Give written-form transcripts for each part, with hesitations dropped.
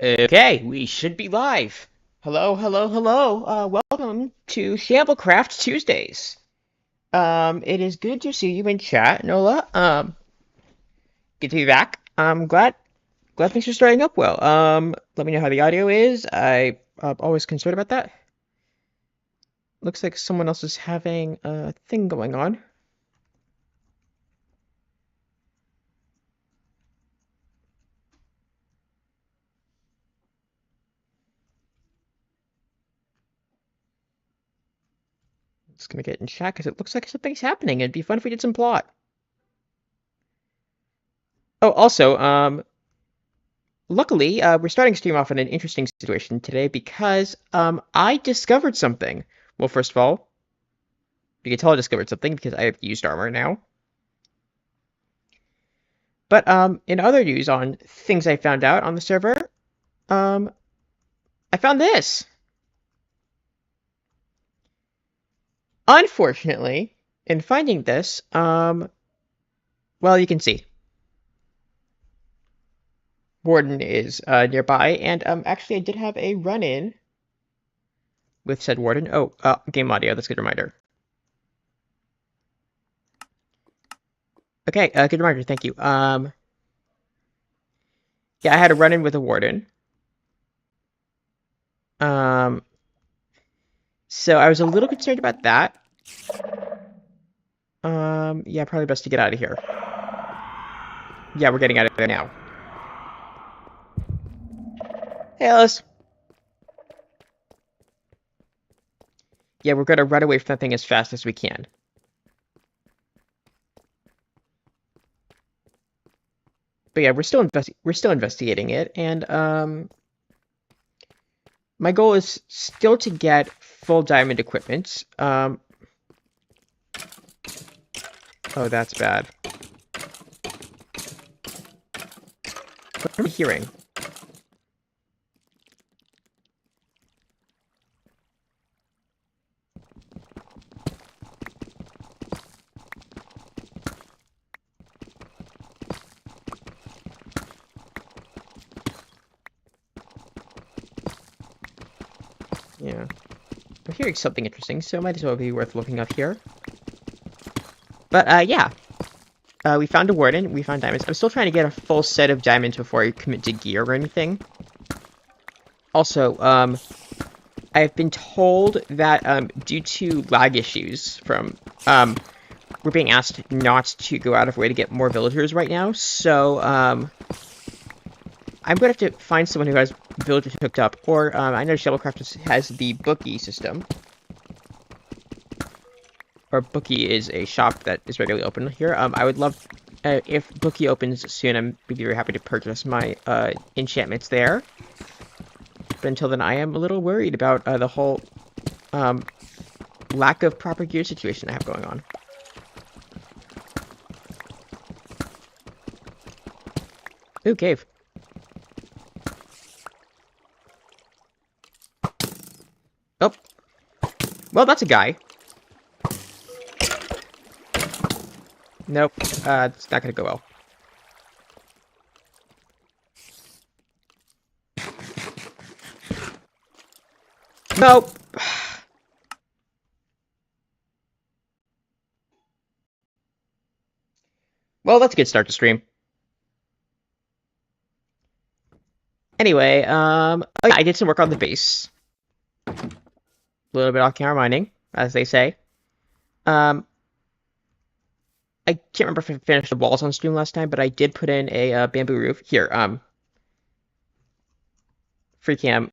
Okay, we should be live. Hello, hello, hello. Welcome to Shamblecraft Tuesdays. It is good to see you in chat, Nola. Good to be back. I'm glad things are starting up well. Let me know how the audio is. I'm always concerned about that. Looks like someone else is having a thing going on. Just gonna get in chat because it looks like something's happening. It'd be fun if we did some plot. Oh, also, luckily, we're starting to stream off in an interesting situation today because I discovered something. Well, first of all, you can tell I discovered something because I have used armor now. But in other news on things I found out on the server, I found this. Unfortunately, in finding this, well, you can see. Warden is nearby, and actually I did have a run-in with said Warden. Oh, game audio, that's a good reminder. Okay, good reminder, thank you. Yeah, I had a run-in with a Warden. So I was a little concerned about that. Yeah, probably best to get out of here. Yeah, we're getting out of there now. Hey, Alice. Yeah, we're gonna run away from that thing as fast as we can. But yeah, we're still investigating it, and my goal is still to get full diamond equipment. Oh, that's bad. What am I hearing? Yeah. I'm hearing something interesting, so it might as well be worth looking up here. But, yeah. We found a warden, we found diamonds. I'm still trying to get a full set of diamonds before I commit to gear or anything. Also, I've been told that, due to lag issues from, we're being asked not to go out of way to get more villagers right now, so, I'm going to have to find someone who has villagers hooked up, or, I know Shamblecraft has the bookie system. Or Bookie is a shop that is regularly open here. I would love, if Bookie opens soon, I'm be very happy to purchase my, enchantments there. But until then, I am a little worried about, the whole, lack of proper gear situation I have going on. Ooh, cave. Oh. Well, that's a guy. Nope, it's not gonna go well. Nope! Well, that's a good start to stream. Anyway, oh yeah, I did some work on the base. A little bit off camera mining, as they say. I can't remember if I finished the walls on stream last time, but I did put in a bamboo roof. Here, free cam.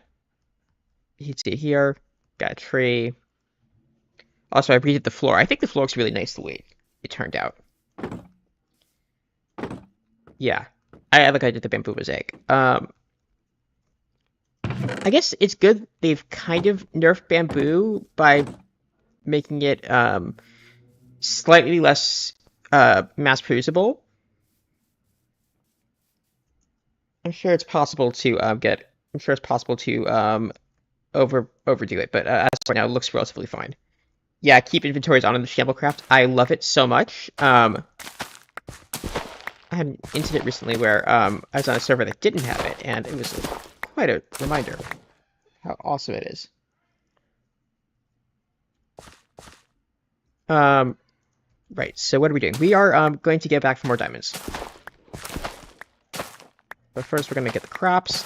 You can see it here. Got a tree. Also, I redid the floor. I think the floor looks really nice the way it turned out. Yeah. I like I did the bamboo mosaic. I guess it's good they've kind of nerfed bamboo by making it slightly less mass producible. I'm sure it's possible to overdo it, but as of right now, it looks relatively fine. Yeah, keep inventories on in the Shamblecraft. I love it so much. I had an incident recently where I was on a server that didn't have it, and it was quite a reminder how awesome it is. Right, so what are we doing? We are going to get back for more diamonds. But first we're gonna get the crops.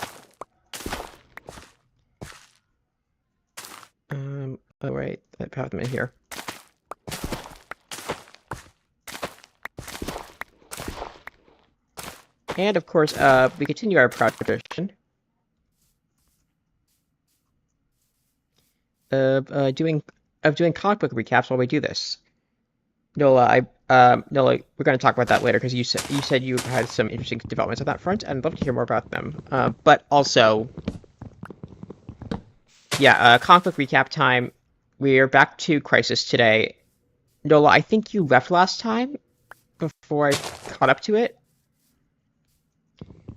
Alright, I have them in here. And of course, we continue our proud tradition of doing comic book recaps while we do this. Nola, Nola, we're going to talk about that later because you said you had some interesting developments on that front, and I'd love to hear more about them. But also, yeah, comic book recap time. We're back to Crisis today. Nola, I think you left last time before I caught up to it.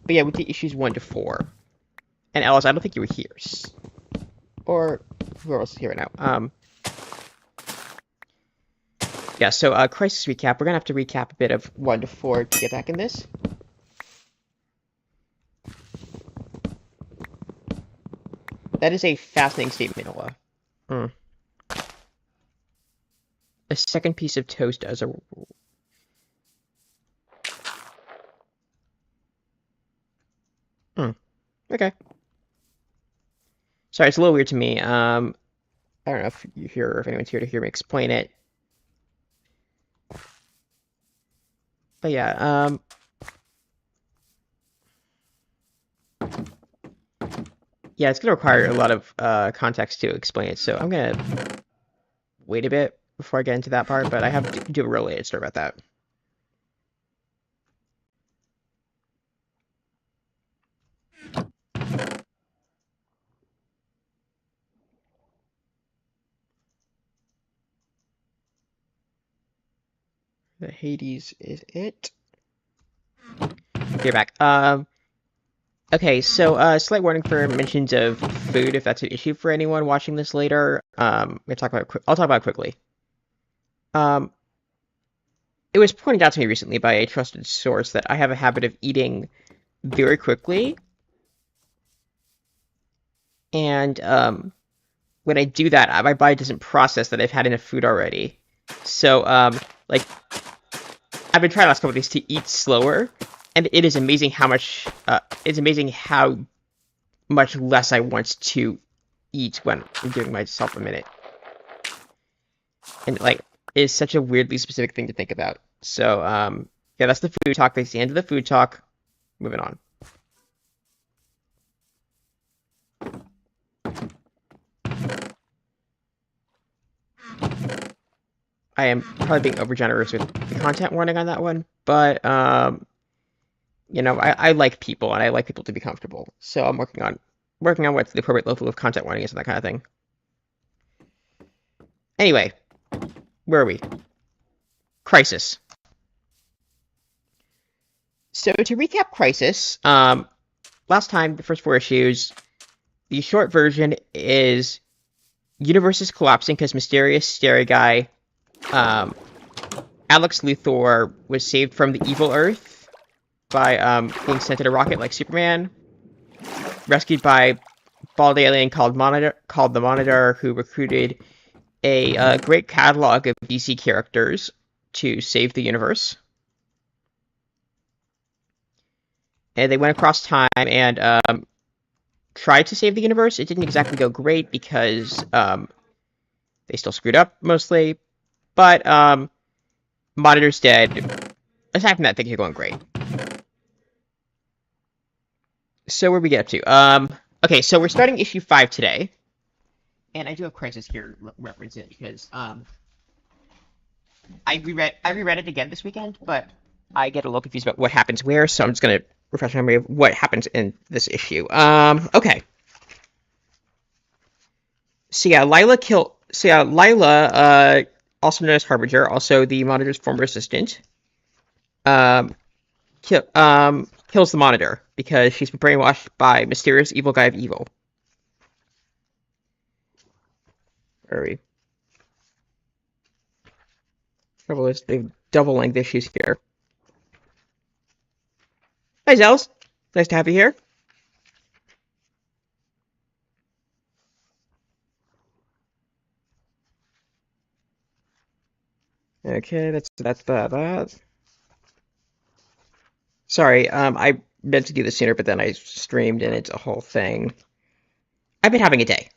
But yeah, with the issues 1 to 4. And Alice, I don't think you were here. Or who else is here right now? Yeah, so Crisis recap. We're gonna have to recap a bit of 1 to 4 to get back in this. That is a fascinating statement, Nola. A second piece of toast as a... Okay. Sorry, it's a little weird to me. I don't know if you're here or if anyone's here to hear me explain it. But yeah, yeah, it's gonna require a lot of context to explain it, so I'm gonna wait a bit before I get into that part, but I have to do a related story about that. The Hades is it. You're back. Okay, so slight warning for mentions of food if that's an issue for anyone watching this later. I'll talk about it quickly. It was pointed out to me recently by a trusted source that I have a habit of eating very quickly. And when I do that, my body doesn't process that I've had enough food already. So, like, I've been trying the last couple of days to eat slower, and it is amazing how much, less I want to eat when I'm giving myself a minute. And, like, it's such a weirdly specific thing to think about. So, yeah, that's the food talk. That's the end of the food talk. Moving on. I am probably being overgenerous with the content warning on that one, but you know, I like people and I like people to be comfortable, so I'm working on what the appropriate level of content warning is and that kind of thing. Anyway, where are we? Crisis. So to recap Crisis, last time the first 4 issues, the short version is universe is collapsing because mysterious scary guy Alex Luthor was saved from the evil Earth by being sent in a rocket like Superman, rescued by bald alien called the Monitor, who recruited a great catalog of DC characters to save the universe. And they went across time and tried to save the universe. It didn't exactly go great because they still screwed up mostly. But Monitor's dead. Aside from that, things are going great. So where we get up to? Okay, so we're starting issue 5 today. And I do have Crisis here reference it because I reread it again this weekend, but I get a little confused about what happens where, so I'm just gonna refresh my memory of what happens in this issue. Okay. So yeah, Lila, also known as Harbinger, also the Monitor's former assistant, kills the Monitor because she's been brainwashed by mysterious evil guy of evil. Where are we? Trouble is, they've double-length issues here. Hi, Zels. Nice to have you here. Okay, that's that. Sorry, I meant to do this sooner, but then I streamed and it's a whole thing. I've been having a day.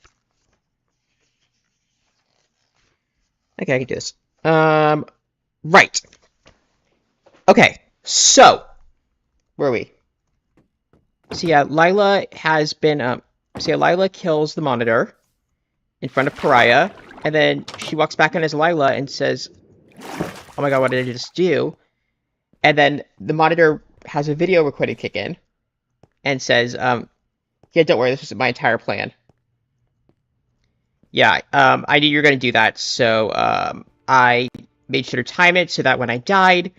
Okay, I can do this. Right. Okay, so where are we? So yeah, Lila has been so yeah, Lila kills the monitor in front of Pariah, and then she walks back in as Lila and says, "Oh my god, what did I just do?" And then the monitor has a video recording kick in and says, "Yeah, don't worry, this was my entire plan." Yeah, I knew you were going to do that, so I made sure to time it so that when I died,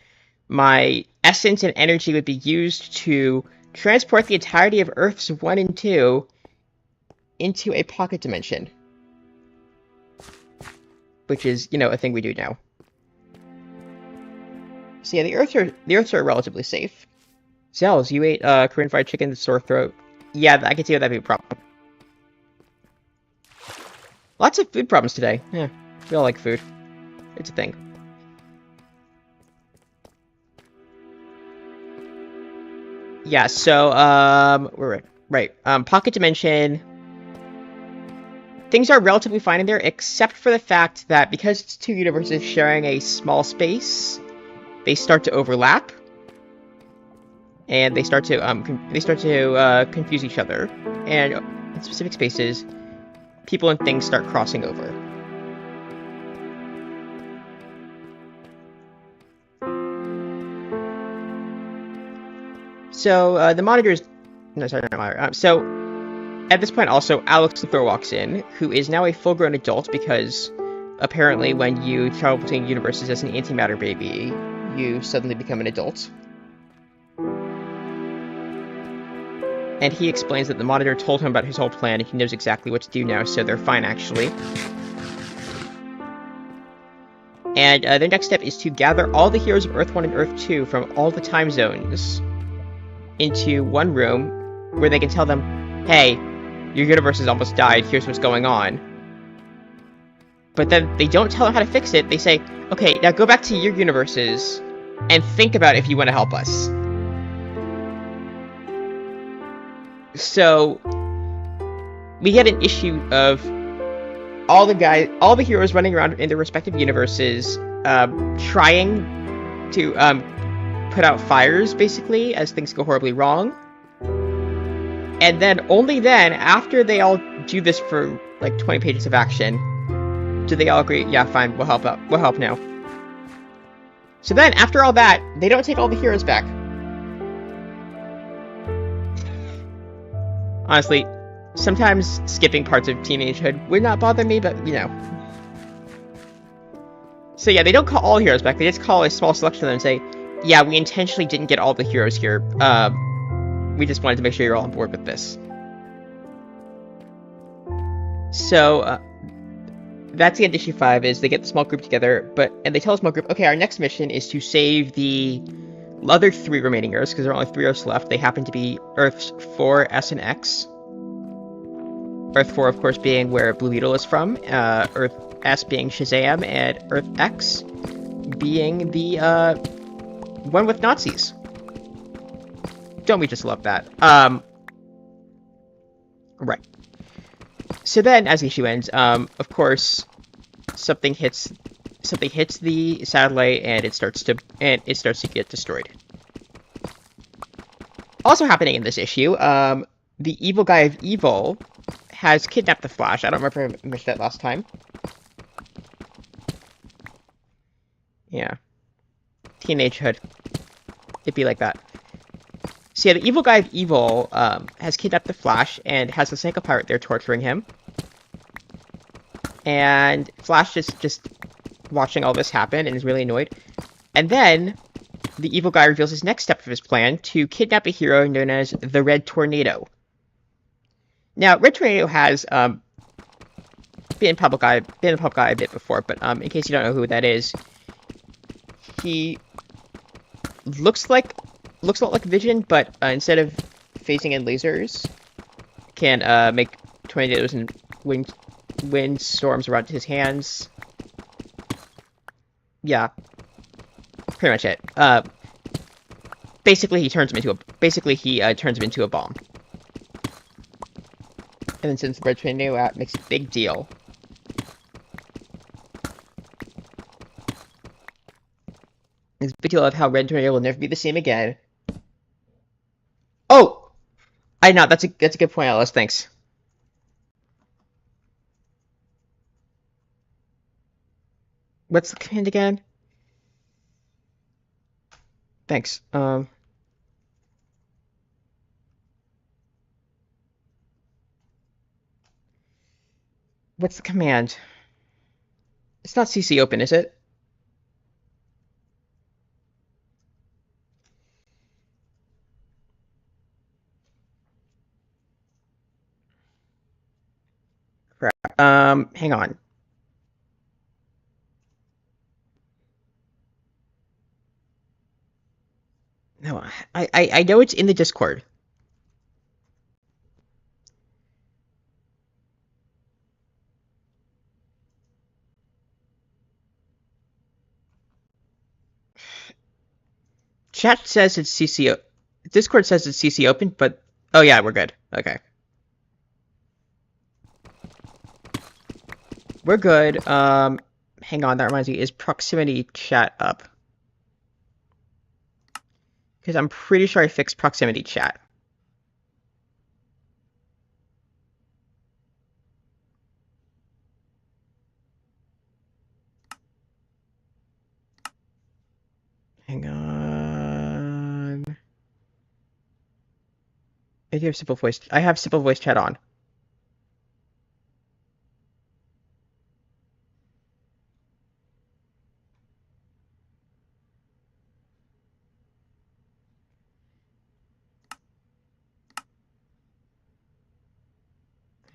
my essence and energy would be used to transport the entirety of Earths 1 and 2 into a pocket dimension. Which is, you know, a thing we do now. So yeah, the Earths are relatively safe. Zells, you ate Korean fried chicken with sore throat. Yeah, I can see how that'd be a problem. Lots of food problems today. Yeah, we all like food. It's a thing. Yeah, so, we're right. Pocket Dimension. Things are relatively fine in there, except for the fact that because it's two universes sharing a small space, they start to overlap. And they start to, confuse each other. And in specific spaces, people and things start crossing over. So, the monitors... No, sorry, not monitor. So, at this point also, Alex Luthor walks in, who is now a full-grown adult because apparently when you travel between universes as an antimatter baby, you suddenly become an adult. And he explains that the monitor told him about his whole plan and he knows exactly what to do now, so they're fine actually. And their next step is to gather all the heroes of Earth 1 and Earth 2 from all the time zones into one room where they can tell them, hey, your universe has almost died, here's what's going on. But then they don't tell them how to fix it, they say, okay, now go back to your universes and think about if you want to help us. So, we get an issue of all the heroes running around in their respective universes, trying to, put out fires, basically, as things go horribly wrong. And then, only then, after they all do this for, like, 20 pages of action, do they all agree, yeah, fine, we'll help out, we'll help now. So then, after all that, they don't take all the heroes back. Honestly, sometimes skipping parts of teenagehood would not bother me, but, you know. So yeah, they don't call all heroes back, they just call a small selection of them and say, yeah, we intentionally didn't get all the heroes here, we just wanted to make sure you're all on board with this. So, that's the end of issue 5, is they get the small group together, and they tell the small group, okay, our next mission is to save the other 3 remaining Earths, because there are only 3 Earths left. They happen to be Earths 4, S, and X. Earth 4, of course, being where Blue Beetle is from, Earth S being Shazam, and Earth X being the, one with Nazis. Don't we just love that? Right. So then, as the issue ends, of course, something hits the satellite, and it starts to get destroyed. Also happening in this issue, the evil guy of evil has kidnapped the Flash. I don't remember if I mentioned that last time. Yeah. Teenagehood. It'd be like that. So yeah, the evil guy of evil has kidnapped the Flash and has the Psycho Pirate there torturing him. And Flash is just watching all this happen and is really annoyed. And then the evil guy reveals his next step of his plan to kidnap a hero known as the Red Tornado. Now, Red Tornado has been a public eye a bit before, but in case you don't know who that is, he looks a lot like Vision, but instead of phasing in lasers, can make tornadoes and wind storms around his hands. Yeah, pretty much it. Basically he turns him into a bomb. And then since the red tornado out makes a big deal. It's a big deal of how red tornado will never be the same again. Oh! I know, that's a good point, Alice, thanks. What's the command again? Thanks. What's the command? It's not CC open, is it? Crap. Hang on. No, I know it's in the Discord. Chat says it's CC. Discord says it's CC open, but oh yeah, we're good. Okay, we're good. Hang on. That reminds me. Is proximity chat up? Because I'm pretty sure I fixed proximity chat. Hang on. I do have simple voice. I have simple voice chat on.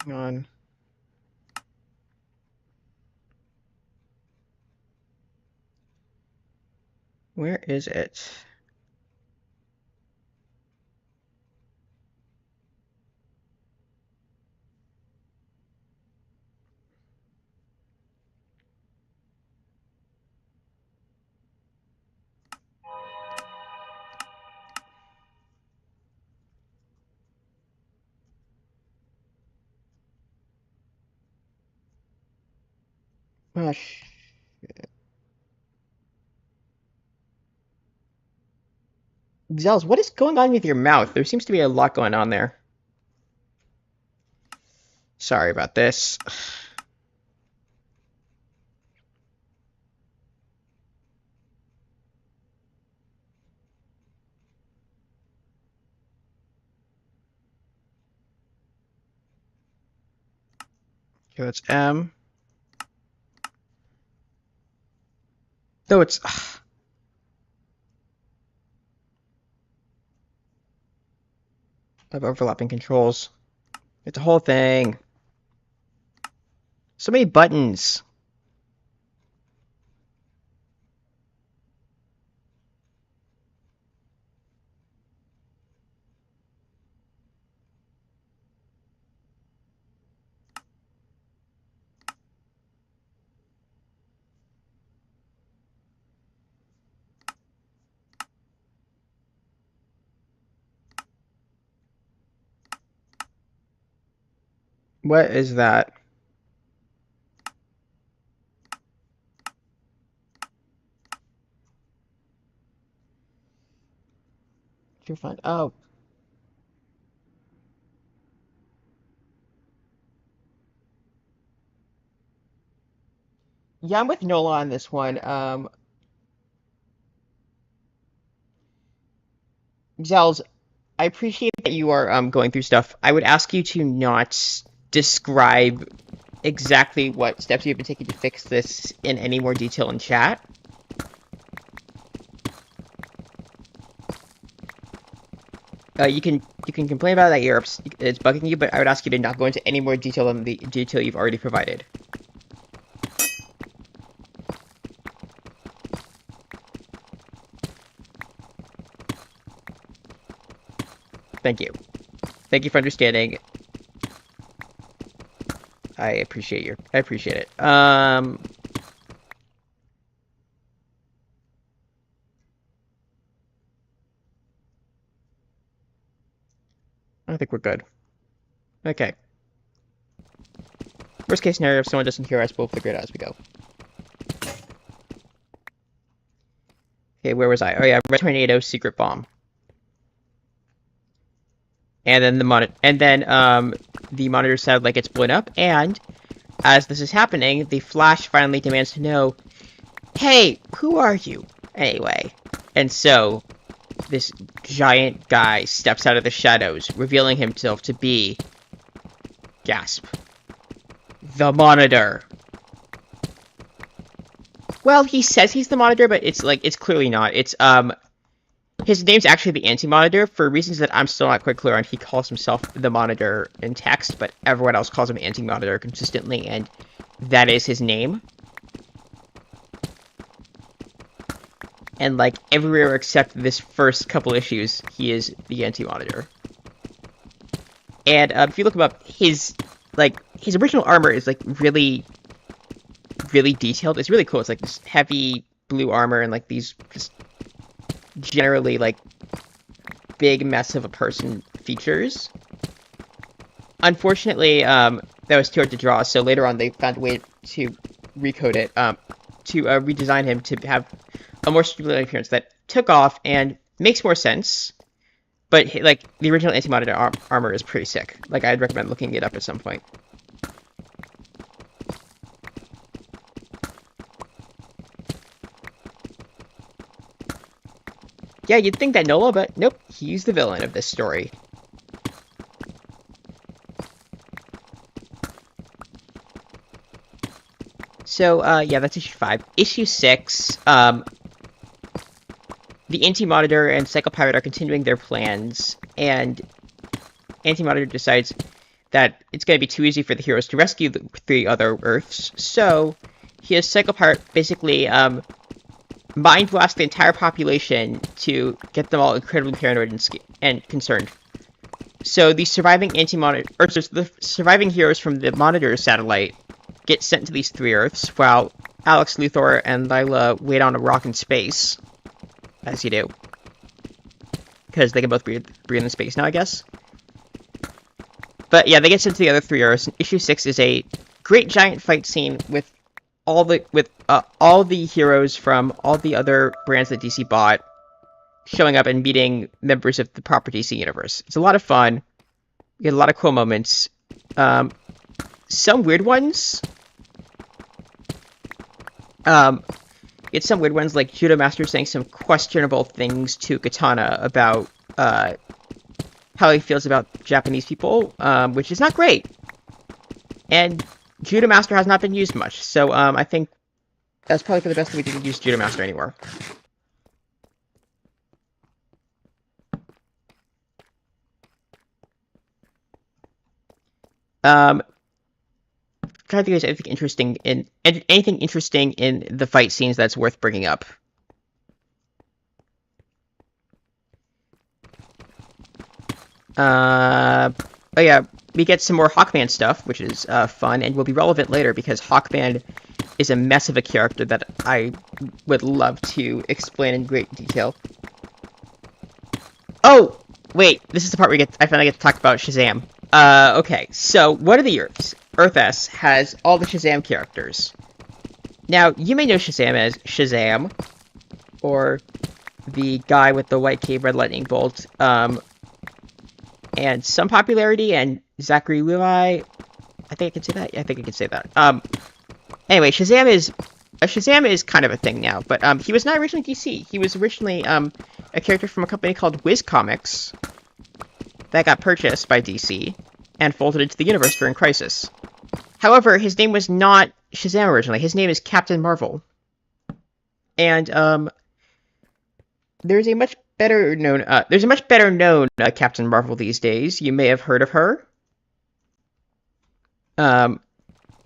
Hang on. Where is it? Gosh. Zels, what is going on with your mouth? There seems to be a lot going on there. Sorry about this. Okay, that's M. Though it's... I have overlapping controls. It's a whole thing. So many buttons. What is that? You're fine. Oh. Yeah, I'm with Nola on this one. Zels, I appreciate that you are going through stuff. I would ask you to not describe exactly what steps you've been taking to fix this in any more detail in chat. You can complain about that it's bugging you, but I would ask you to not go into any more detail than the detail you've already provided. Thank you. Thank you for understanding. I appreciate it. I think we're good. Okay. Worst case scenario, if someone doesn't hear us, we'll figure it out as we go. Okay, where was I? Oh yeah, Red Tornado Secret Bomb. And then the monitor sound like it's blown up, and as this is happening, the Flash finally demands to know, hey, who are you, anyway? And so, this giant guy steps out of the shadows, revealing himself to be... gasp. The Monitor. Well, he says he's the Monitor, but it's clearly not. His name's actually the Anti-Monitor, for reasons that I'm still not quite clear on. He calls himself the Monitor in text, but everyone else calls him Anti-Monitor consistently, and that is his name. And, like, everywhere except this first couple issues, he is the Anti-Monitor. And, if you look him up, his original armor is, like, really, really detailed. It's really cool. It's, like, this heavy blue armor and, like, these just generally, like, big mess of a person features. Unfortunately, that was too hard to draw, so later on they found a way to recode it, to redesign him to have a more streamlined appearance that took off and makes more sense. But, like, the original Anti-Monitor armor is pretty sick. Like, I'd recommend looking it up at some point. Yeah, you'd think that Nola, but nope, he's the villain of this story. So, yeah, that's issue 5. Issue 6, the Anti-Monitor and Psycho-Pirate are continuing their plans, and Anti-Monitor decides that it's going to be too easy for the heroes to rescue the 3 other Earths, so he has Psycho-Pirate basically, mind blast the entire population to get them all incredibly paranoid and concerned. So the surviving the surviving heroes from the Monitor satellite get sent to these 3 Earths, while Alex Luthor and Lila wait on a rock in space, as you do, because they can both breathe in space now, I guess. But yeah, they get sent to the other 3 Earths. Issue 6 is a great giant fight scene with all the heroes from all the other brands that DC bought showing up and meeting members of the proper DC universe. It's a lot of fun. You get a lot of cool moments. Some weird ones. It's some weird ones, like Judo Master saying some questionable things to Katana about how he feels about Japanese people, which is not great. And Judo Master has not been used much, so I think that's probably for the best that we didn't use Judo Master anymore. Trying to think if there's anything interesting in the fight scenes that's worth bringing up. Oh yeah, we get some more Hawkman stuff, which is fun, and will be relevant later because Hawkman is a mess of a character that I would love to explain in great detail. Oh! Wait, this is the part where I finally get to talk about Shazam. Okay, so what are the Earths? Earth S has all the Shazam characters. Now, you may know Shazam as Shazam, or the guy with the white cape, red lightning bolt, and some popularity, and Zachary Levi. I think I can say that? Yeah, I think I can say that. Anyway, Shazam is kind of a thing now, but he was not originally DC. He was originally a character from a company called Wiz Comics that got purchased by DC and folded into the universe during Crisis. However, his name was not Shazam originally. His name is Captain Marvel. And there's a much better known Captain Marvel these days. You may have heard of her. May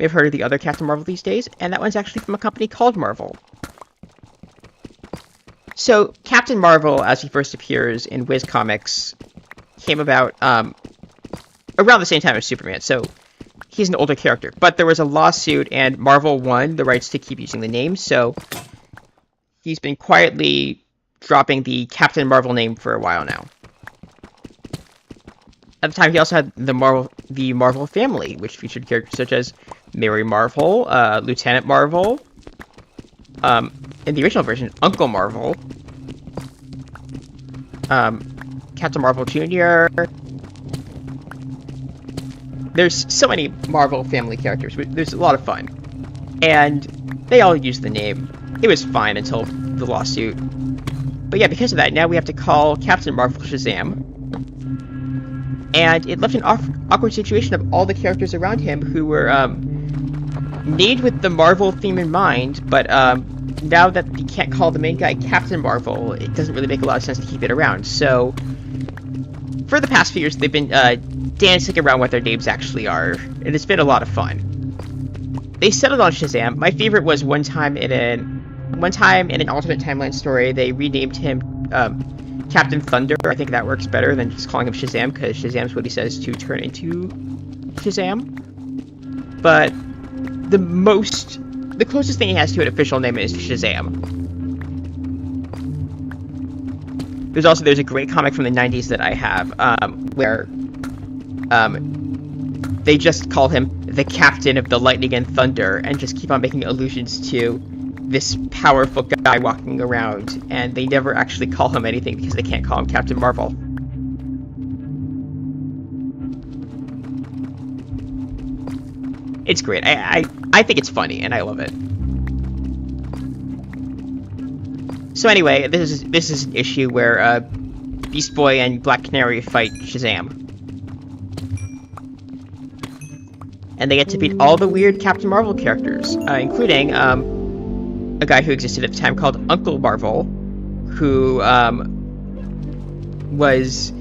have heard of the other Captain Marvel these days, and that one's actually from a company called Marvel. So, Captain Marvel, as he first appears in Wiz Comics, came about around the same time as Superman, so he's an older character. But there was a lawsuit, and Marvel won the rights to keep using the name, so he's been quietly dropping the Captain Marvel name for a while now. At the time, he also had the Marvel family, which featured characters such as Mary Marvel, Lieutenant Marvel, in the original version, Uncle Marvel, Captain Marvel Jr. There's so many Marvel family characters. There's a lot of fun. And they all use the name. It was fine until the lawsuit. But yeah, because of that, now we have to call Captain Marvel Shazam. And it left an awkward situation of all the characters around him who were made with the Marvel theme in mind, but now that you can't call the main guy Captain Marvel, it doesn't really make a lot of sense to keep it around. So, for the past few years, they've been dancing around what their names actually are, and it's been a lot of fun. They settled on Shazam. My favorite was one time in an alternate timeline story, they renamed him Captain Thunder. I think that works better than just calling him Shazam, because Shazam's what he says to turn into Shazam. But the closest thing he has to an official name is Shazam. There's a great comic from the 90s that I have, where they just call him the Captain of the Lightning and Thunder, and just keep on making allusions to this powerful guy walking around, and they never actually call him anything because they can't call him Captain Marvel. It's great. I think it's funny, and I love it. So anyway, this is an issue where Beast Boy and Black Canary fight Shazam. And they get to beat all the weird Captain Marvel characters, including a guy who existed at the time called Uncle Marvel, who was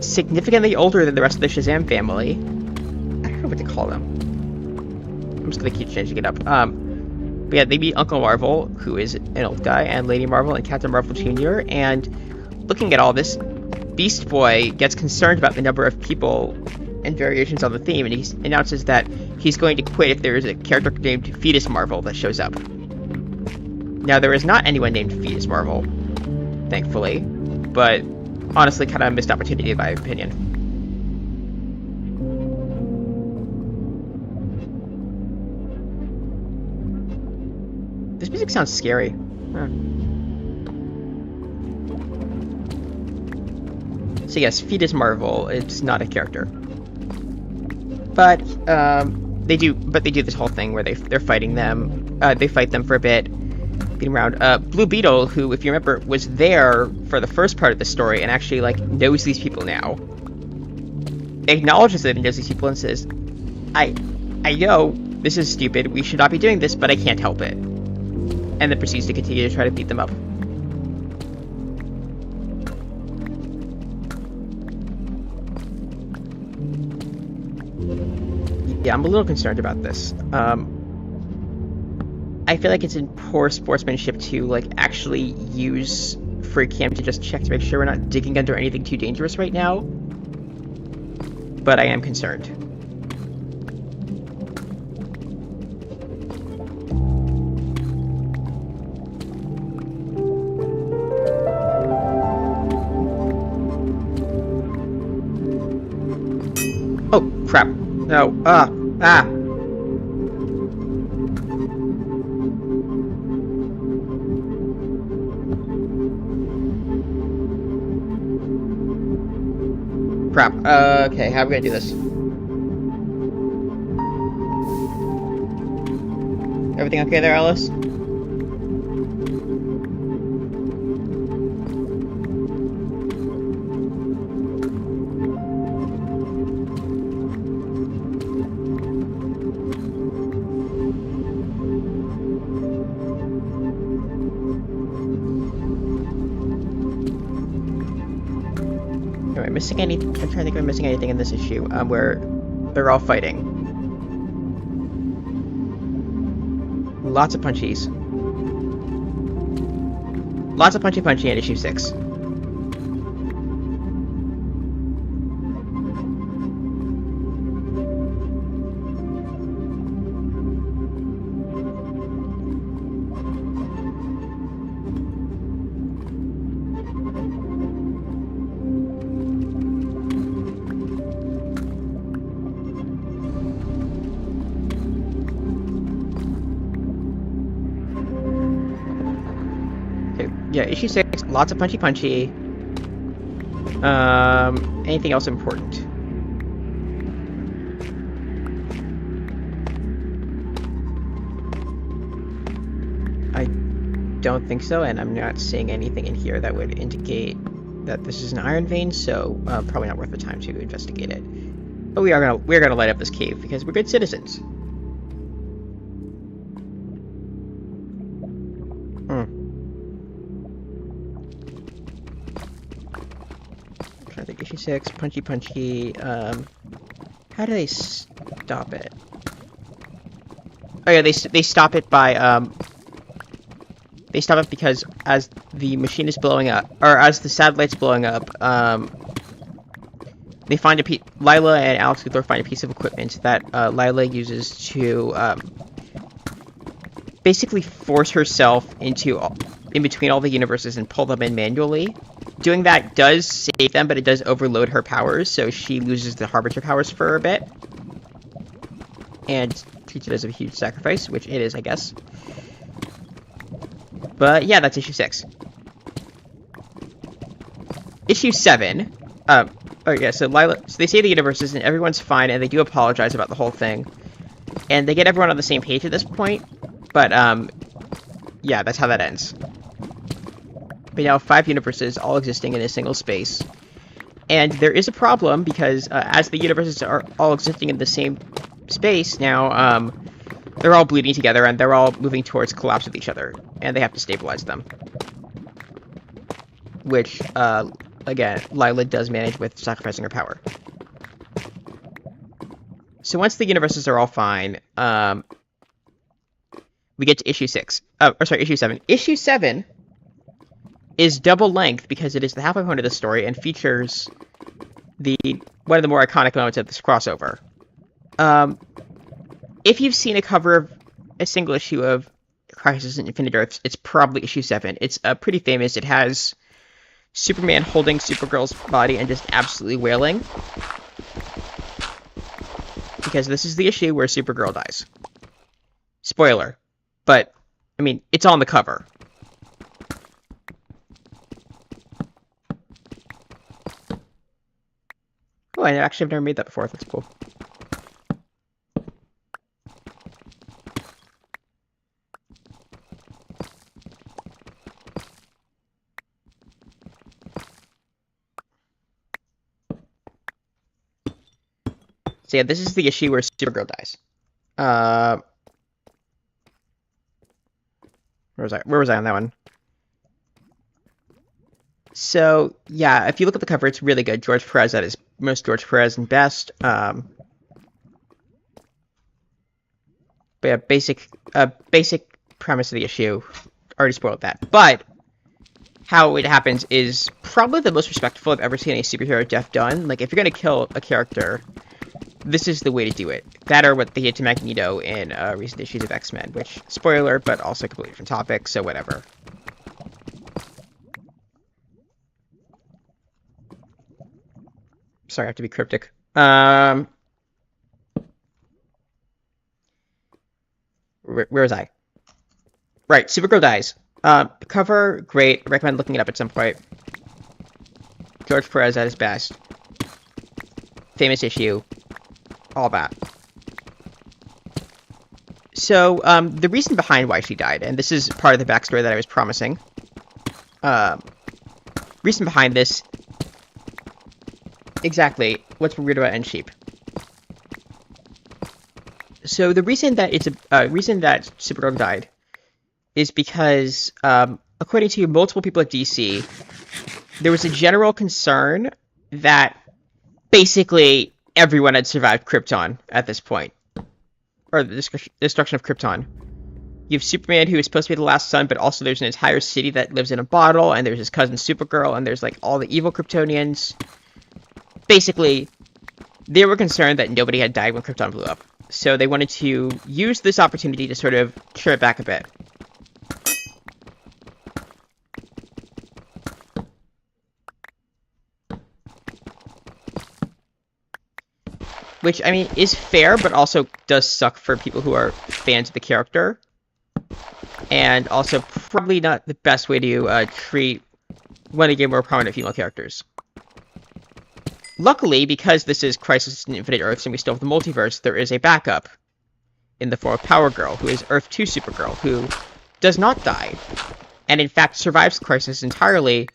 significantly older than the rest of the Shazam family. I don't know what to call them. I'm just gonna keep changing it up. But yeah, they beat Uncle Marvel, who is an old guy, and Lady Marvel and Captain Marvel Jr. And looking at all this, Beast Boy gets concerned about the number of people and variations on the theme, and he announces that he's going to quit if there is a character named Fetus Marvel that shows up. Now, there is not anyone named Fetus Marvel, thankfully, but honestly, kind of a missed opportunity in my opinion. This music sounds scary. Huh. So yes, Fetus Marvel is not a character. But they do this whole thing where they're fighting them. They fight them for a bit, beating around. Blue Beetle, who, if you remember, was there for the first part of the story and actually knows these people now, acknowledges that he knows these people and says, "I know this is stupid. We should not be doing this, but I can't help it." And then proceeds to continue to try to beat them up. Yeah, I'm a little concerned about this. I feel like it's in poor sportsmanship to, actually use free cam to just check to make sure we're not digging under anything too dangerous right now. But I am concerned. Oh, crap. No, Crap. Okay, how are we gonna do this? Everything okay there, Alice? I'm trying to think if I'm missing anything in this issue, where they're all fighting. Lots of punchies. Lots of punchy in issue 6. Yeah, issue 6, lots of punchy. Anything else important? I don't think so, and I'm not seeing anything in here that would indicate that this is an iron vein, so probably not worth the time to investigate it. But we're gonna light up this cave because we're good citizens. I think issue 6, punchy. How do they stop it? Oh yeah, they stop it by they stop it because as the machine is blowing up, or as the satellite's blowing up, they find Lila and Alex Luthor find a piece of equipment that Lila uses to basically force herself in between all the universes and pull them in manually. Doing that does save them, but it does overload her powers, so she loses the Harbinger powers for a bit. And treats it as a huge sacrifice, which it is, I guess. But yeah, that's issue 6. Issue 7. Oh yeah, so they save the universes and everyone's fine, and they do apologize about the whole thing. And they get everyone on the same page at this point. But yeah, that's how that ends. But now 5 universes all existing in a single space. And there is a problem because as the universes are all existing in the same space now, they're all bleeding together and they're all moving towards collapse with each other. And they have to stabilize them. Which, again, Lila does manage with sacrificing her power. So once the universes are all fine, we get to issue 6. Issue 7. Issue 7 is double length because it is the halfway point of the story and features one of the more iconic moments of this crossover. If you've seen a cover of a single issue of Crisis on Infinite Earths, it's probably issue 7. It's pretty famous. It has Superman holding Supergirl's body and just absolutely wailing. Because this is the issue where Supergirl dies. Spoiler. But, I mean, it's on the cover. Oh, I actually have never made that before. That's cool. So yeah, this is the issue where Supergirl dies. Where was I on that one? So, yeah, if you look at the cover, it's really good. George Perez at his most George Perez and best. But yeah, basic premise of the issue. Already spoiled that. But how it happens is probably the most respectful I've ever seen a superhero death done. Like, if you're going to kill a character, this is the way to do it. That or what they did to Magneto in recent issues of X-Men, which, spoiler, but also completely different topic, so whatever. Sorry, I have to be cryptic. Where was I? Right, Supergirl dies. Cover, great. Recommend looking it up at some point. George Perez at his best. Famous issue. All that. So, the reason behind why she died, and this is part of the backstory that I was promising. Reason behind this. Exactly. What's weird about N-Sheep? So the reason that Supergirl died is because, according to multiple people at DC, there was a general concern that basically everyone had survived Krypton at this point, or the destruction of Krypton. You have Superman, who is supposed to be the last son, but also there's an entire city that lives in a bottle, and there's his cousin Supergirl, and there's like all the evil Kryptonians. Basically, they were concerned that nobody had died when Krypton blew up. So they wanted to use this opportunity to sort of cheer it back a bit. Which, I mean, is fair, but also does suck for people who are fans of the character. and also probably not the best way to treat one of your more prominent female characters. Luckily, because this is Crisis in Infinite Earths and we still have the multiverse, there is a backup in the form of Power Girl, who is Earth 2 Supergirl, who does not die, and in fact survives Crisis entirely,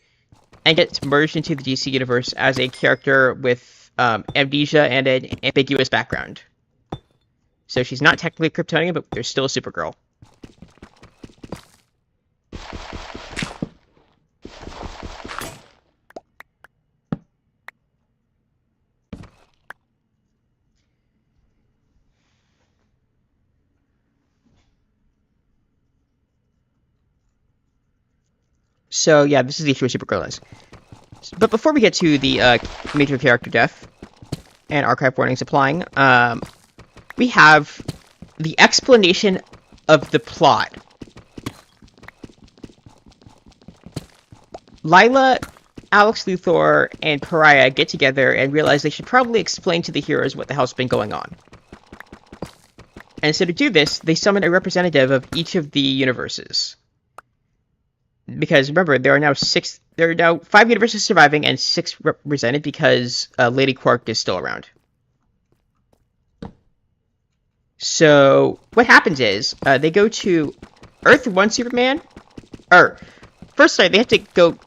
and gets merged into the DC universe as a character with amnesia and an ambiguous background. So she's not technically Kryptonian, but there's still a Supergirl. So yeah, this is the issue where Supergirl is. But before we get to the major character death and archive warnings applying, we have the explanation of the plot. Lila, Alex Luthor, and Pariah get together and realize they should probably explain to the heroes what the hell's been going on. And so to do this, they summon a representative of each of the universes. Because remember, there are now 5 universes surviving and 6 represented because Lady Quark is still around. So what happens is they go to Earth 1 Superman, or first they have to go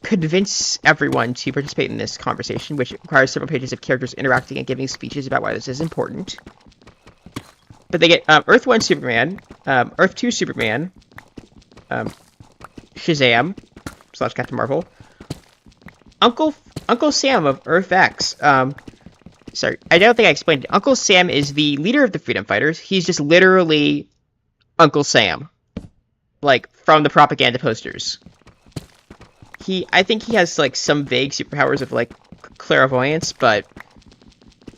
convince everyone to participate in this conversation, which requires several pages of characters interacting and giving speeches about why this is important. But they get Earth 1 Superman, Earth 2 Superman, Shazam / Captain Marvel, Uncle Sam of Earth X. Sorry, I don't think I explained it. Uncle Sam is the leader of the Freedom Fighters. He's just literally Uncle Sam, like from the propaganda posters. I think he has like some vague superpowers of like clairvoyance, but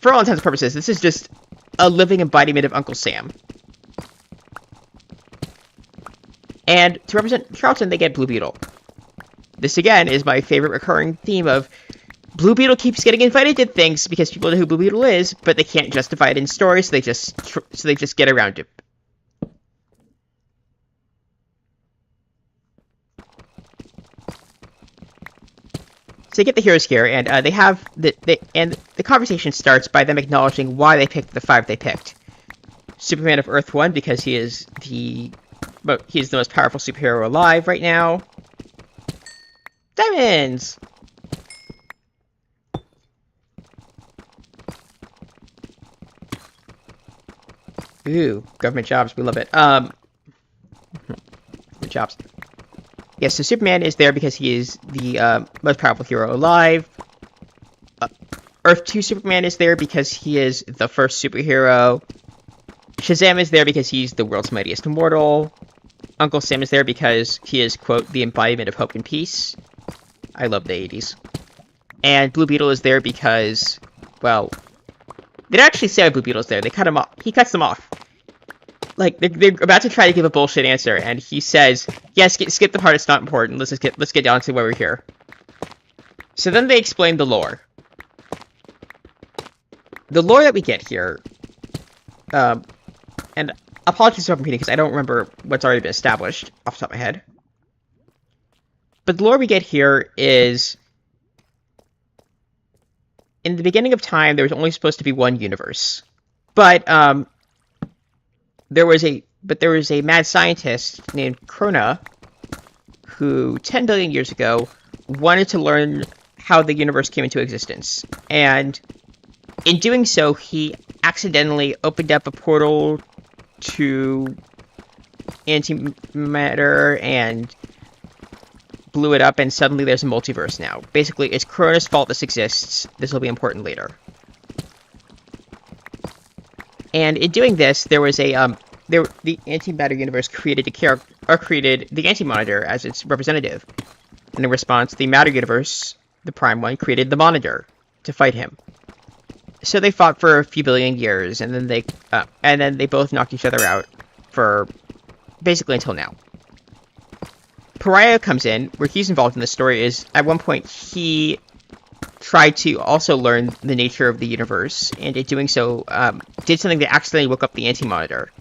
for all intents and purposes, this is just a living embodiment of Uncle Sam. And to represent Charlton, they get Blue Beetle. This, again, is my favorite recurring theme of Blue Beetle keeps getting invited to things because people know who Blue Beetle is, but they can't justify it in story, so they just get around it. So they get the heroes here, and the conversation starts by them acknowledging why they picked the 5 they picked. Superman of Earth 1 because he is the most powerful superhero alive right now. Diamonds! Ooh, government jobs, we love it. Government jobs. Yes, so Superman is there because he is the most powerful hero alive. Earth 2 Superman is there because he is the first superhero. Shazam is there because he's the world's mightiest immortal. Uncle Sam is there because he is, quote, the embodiment of hope and peace. I love the 80s. And Blue Beetle is there because, well, they don't actually say why Blue Beetle's there. They cut him off. He cuts them off. Like, they're about to try to give a bullshit answer, and he says, yes, skip the part, it's not important. Let's get down to why we're here. So then they explain the lore. The lore that we get here, and apologies for repeating because I don't remember what's already been established off the top of my head. But the lore we get here is, in the beginning of time, there was only supposed to be one universe. But, there was a mad scientist named Krona who 10 billion years ago wanted to learn how the universe came into existence. And in doing so, he accidentally opened up a portal to antimatter and blew it up, and suddenly there's a multiverse now. Basically, it's Krona's fault this exists. This will be important later. And in doing this, there was the antimatter universe created the Anti-Monitor as its representative. And in response, the matter universe, the Prime One, created the Monitor to fight him. So they fought for a few billion years, and then they both knocked each other out for basically until now. Pariah comes in, where he's involved in the story is, at one point, he tried to also learn the nature of the universe, and in doing so, did something that accidentally woke up the Anti-Monitor.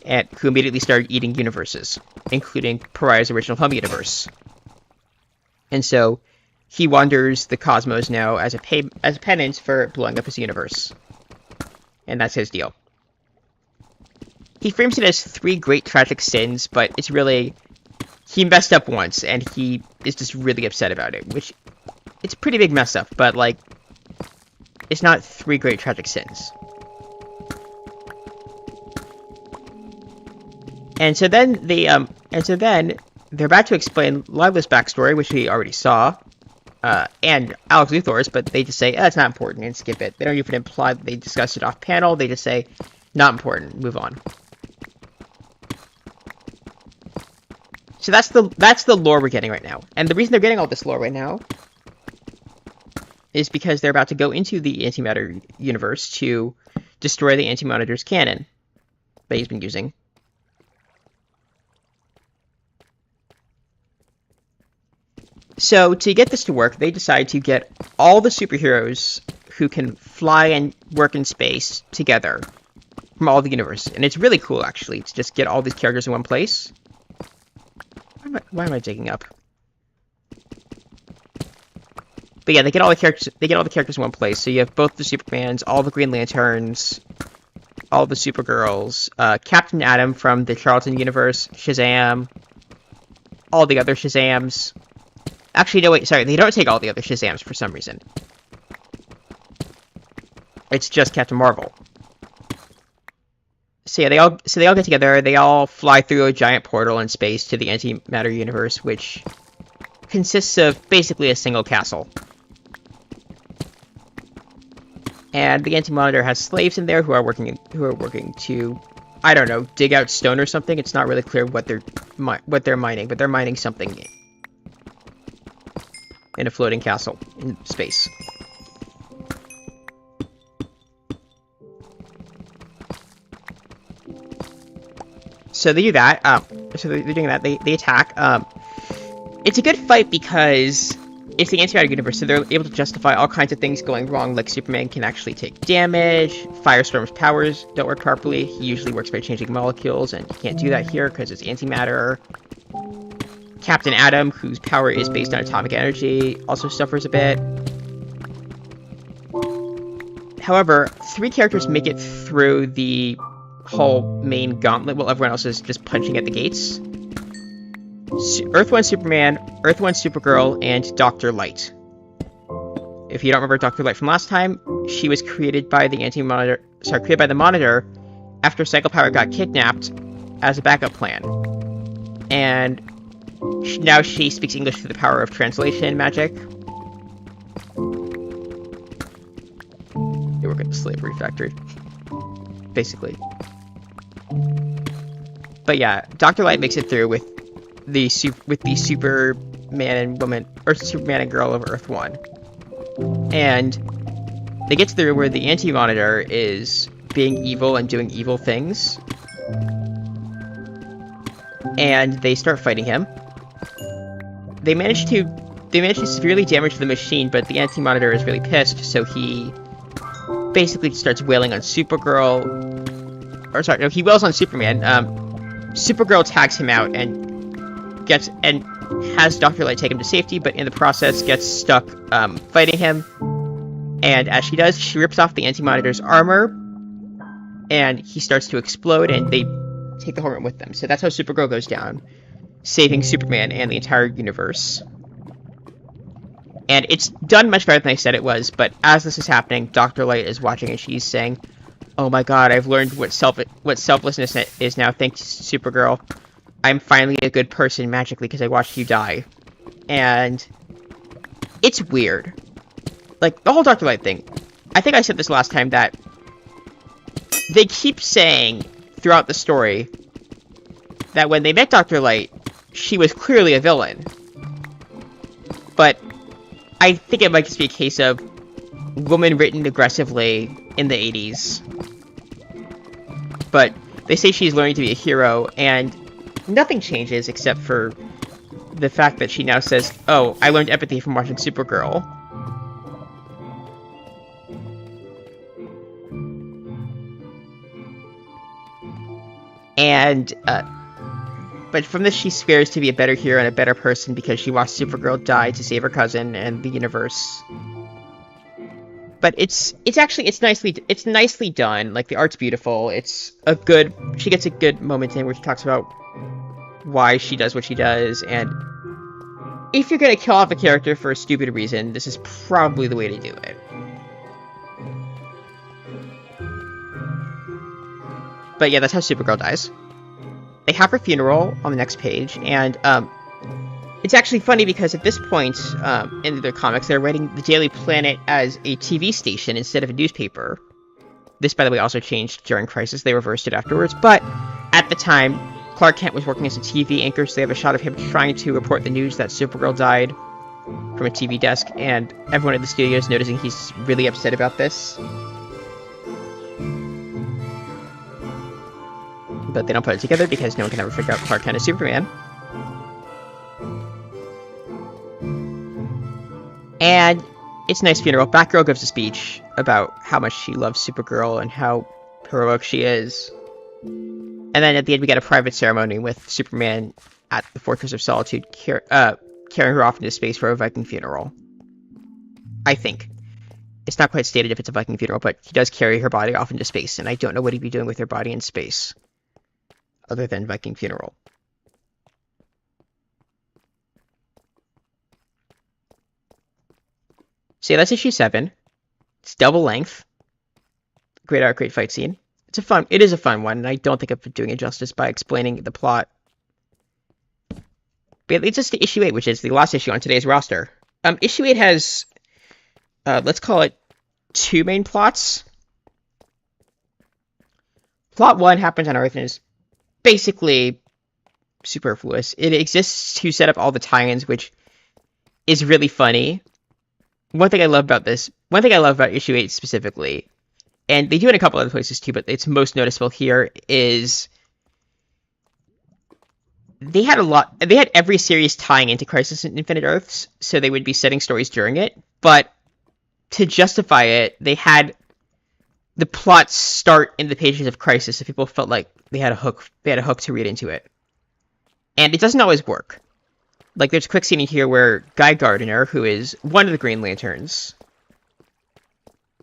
and who immediately started eating universes, including Pariah's original home universe. And so he wanders the cosmos now as a penance for blowing up his universe. And that's his deal. He frames it as 3 great tragic sins, but it's really... He messed up once, and he is just really upset about it, which... It's a pretty big mess up, but, like... It's not 3 great tragic sins. And so then they're about to explain Lila's backstory, which we already saw, and Alex Luthor's, but they just say, it's not important, and skip it. They don't even imply that they discussed it off panel, they just say, not important, move on. So that's the lore we're getting right now. And the reason they're getting all this lore right now is because they're about to go into the antimatter universe to destroy the Anti-Monitor's cannon that he's been using. So, to get this to work, they decide to get all the superheroes who can fly and work in space together from all the universe. And it's really cool, actually, to just get all these characters in one place. Why am I digging up? But yeah, they get all the characters in one place. So you have both the Supermans, all the Green Lanterns, all the Supergirls, Captain Atom from the Charlton universe, Shazam, all the other Shazams. Actually, no, wait, sorry, they don't take all the other Shazams for some reason. It's just Captain Marvel. So yeah, they all get together, they all fly through a giant portal in space to the antimatter universe, which consists of basically a single castle. And the Anti-Monitor has slaves in there who are working to, I don't know, dig out stone or something. It's not really clear what they're mining, but they're mining something in a floating castle in space. So they do that. So they're doing that. They attack. It's a good fight because it's the antimatter universe, so they're able to justify all kinds of things going wrong, like Superman can actually take damage, Firestorm's powers don't work properly, he usually works by changing molecules, and he can't do that here because it's antimatter. Captain Atom, whose power is based on atomic energy, also suffers a bit. However, 3 characters make it through the whole main gauntlet while everyone else is just punching at the gates. Earth 1 Superman, Earth 1 Supergirl, and Dr. Light. If you don't remember Dr. Light from last time, she was created by the Monitor after Cycle Power got kidnapped as a backup plan. And now she speaks English through the power of translation magic. They work at the slavery factory, basically. But yeah, Dr. Light makes it through with the Superman and woman, or Superman and girl of Earth 1. And they get to the room where the Anti-Monitor is being evil and doing evil things. And they start fighting him. They manage to severely damage the machine, but the Anti-Monitor is really pissed, so he basically starts wailing on Supergirl. Or sorry, no, he wails on Superman. Supergirl tags him out and has Dr. Light take him to safety, but in the process gets stuck fighting him. And as she does, she rips off the Anti-Monitor's armor, and he starts to explode, and they take the whole room with them. So that's how Supergirl goes down, saving Superman and the entire universe. And it's done much better than I said it was, but as this is happening, Dr. Light is watching, and she's saying, "Oh my god, I've learned what selflessness is now, thanks to Supergirl. I'm finally a good person magically because I watched you die." And it's weird. Like, the whole Dr. Light thing. I think I said this last time, that they keep saying throughout the story that when they met Dr. Light, she was clearly a villain. But I think it might just be a case of woman written aggressively in the 80s. But they say she's learning to be a hero, and nothing changes except for the fact that she now says, "Oh, I learned empathy from watching Supergirl." And but from this, she swears to be a better hero and a better person because she watched Supergirl die to save her cousin and the universe. But it's nicely done. Like, the art's beautiful. She gets a good moment in where she talks about why she does what she does, and if you're gonna kill off a character for a stupid reason, this is probably the way to do it. But yeah, that's how Supergirl dies. They have her funeral on the next page, and it's actually funny because at this point in their comics, they're writing the Daily Planet as a TV station instead of a newspaper. This, by the way, also changed during Crisis. They reversed it afterwards, but at the time, Clark Kent was working as a TV anchor, so they have a shot of him trying to report the news that Supergirl died from a TV desk, and everyone at the studio is noticing he's really upset about this. But they don't put it together because no one can ever figure out Clark Kent is Superman. And it's a nice funeral. Batgirl gives a speech about how much she loves Supergirl and how heroic she is. And then at the end, we get a private ceremony with Superman at the Fortress of Solitude carrying her off into space for a Viking funeral. I think. It's not quite stated if it's a Viking funeral, but he does carry her body off into space, and I don't know what he'd be doing with her body in space other than Viking funeral. So yeah, that's issue 7. It's double length. Great art, great fight scene. It is a fun one, and I don't think I'm doing it justice by explaining the plot. But it leads us to issue 8, which is the last issue on today's roster. Issue 8 has, let's call it 2 main plots. Plot 1 happens on Earth and is basically superfluous. It exists to set up all the tie-ins, which is really funny. One thing I love about issue 8 specifically, and they do it in a couple other places too, but it's most noticeable here, is they had every series tying into Crisis on Infinite Earths, so they would be setting stories during it, but to justify it, they had the plot start in the pages of Crisis, so people felt like they had a hook to read into it. And it doesn't always work. Like, there's a quick scene in here where Guy Gardner, who is one of the Green Lanterns,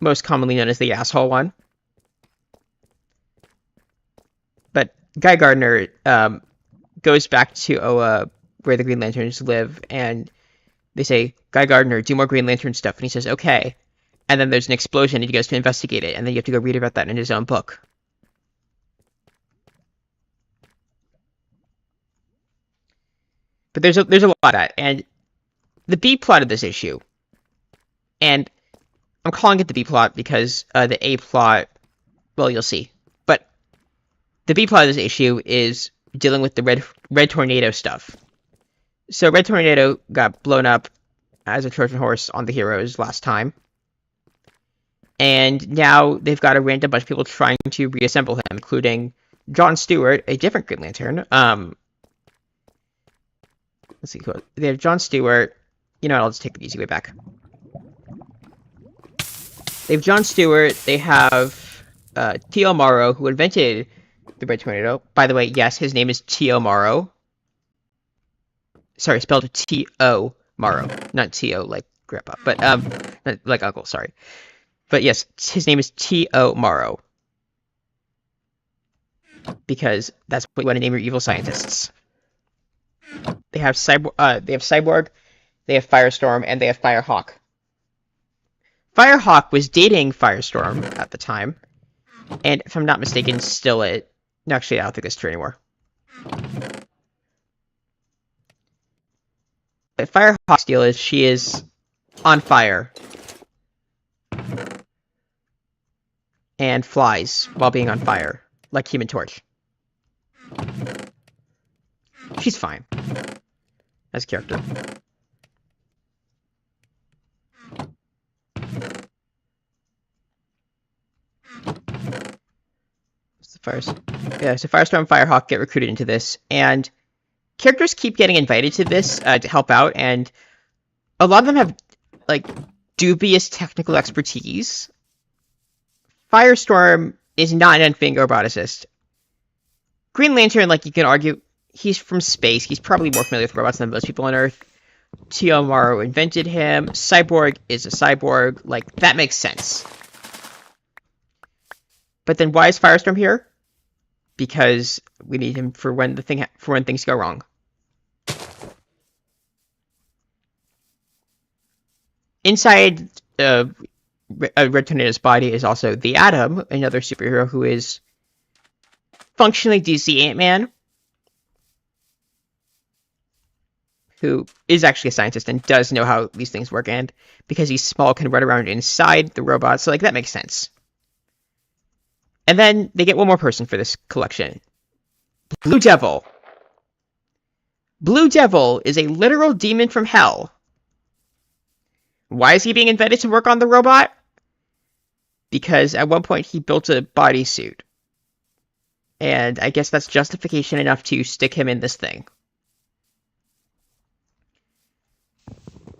most commonly known as the asshole one, but Guy Gardner goes back to where the Green Lanterns live, and they say, Guy Gardner, do more Green Lantern stuff, and he says, okay. And then there's an explosion, and he goes to investigate it, and then you have to go read about that in his own book. But there's a lot of that, and the B plot of this issue, and I'm calling it the B plot because the A plot, well, you'll see. But the B plot of this issue is dealing with the Red Tornado stuff. So Red Tornado got blown up as a Trojan horse on the Heroes last time. And now they've got a random bunch of people trying to reassemble him, including John Stewart, a different Green Lantern. Let's see. They have John Stewart. You know what? I'll just take the easy way back. They have John Stewart. They have T.O. Morrow, who invented the Red Tornado. By the way, yes, his name is T.O. Morrow. Sorry, spelled T.O. Morrow, not T.O. like grandpa, but like uncle. Sorry, but yes, his name is T.O. Morrow because that's what you want to name your evil scientists. They have Cyborg, they have Firestorm, and they have Firehawk. Firehawk was dating Firestorm at the time, and if I'm not mistaken, still it. No, actually, I don't think it's true anymore. But Firehawk's deal is she is on fire and flies while being on fire, like Human Torch. She's fine as a character. So Firestorm and Firehawk get recruited into this, and characters keep getting invited to this to help out, and a lot of them have like dubious technical expertise. Firestorm is not an unfingering roboticist. Green Lantern, like, you can argue, he's from space. He's probably more familiar with robots than most people on Earth. T.O. Morrow invented him. Cyborg is a cyborg. Like, that makes sense. But then why is Firestorm here? Because we need him for when things go wrong. Inside Red Tornado's body is also the Atom, another superhero who is functionally DC Ant-Man, who is actually a scientist and does know how these things work, and because he's small, can run around inside the robot, so, like, that makes sense. And then they get one more person for this collection. Blue Devil. Blue Devil is a literal demon from hell. Why is he being invented to work on the robot? Because at one point he built a bodysuit. And I guess that's justification enough to stick him in this thing.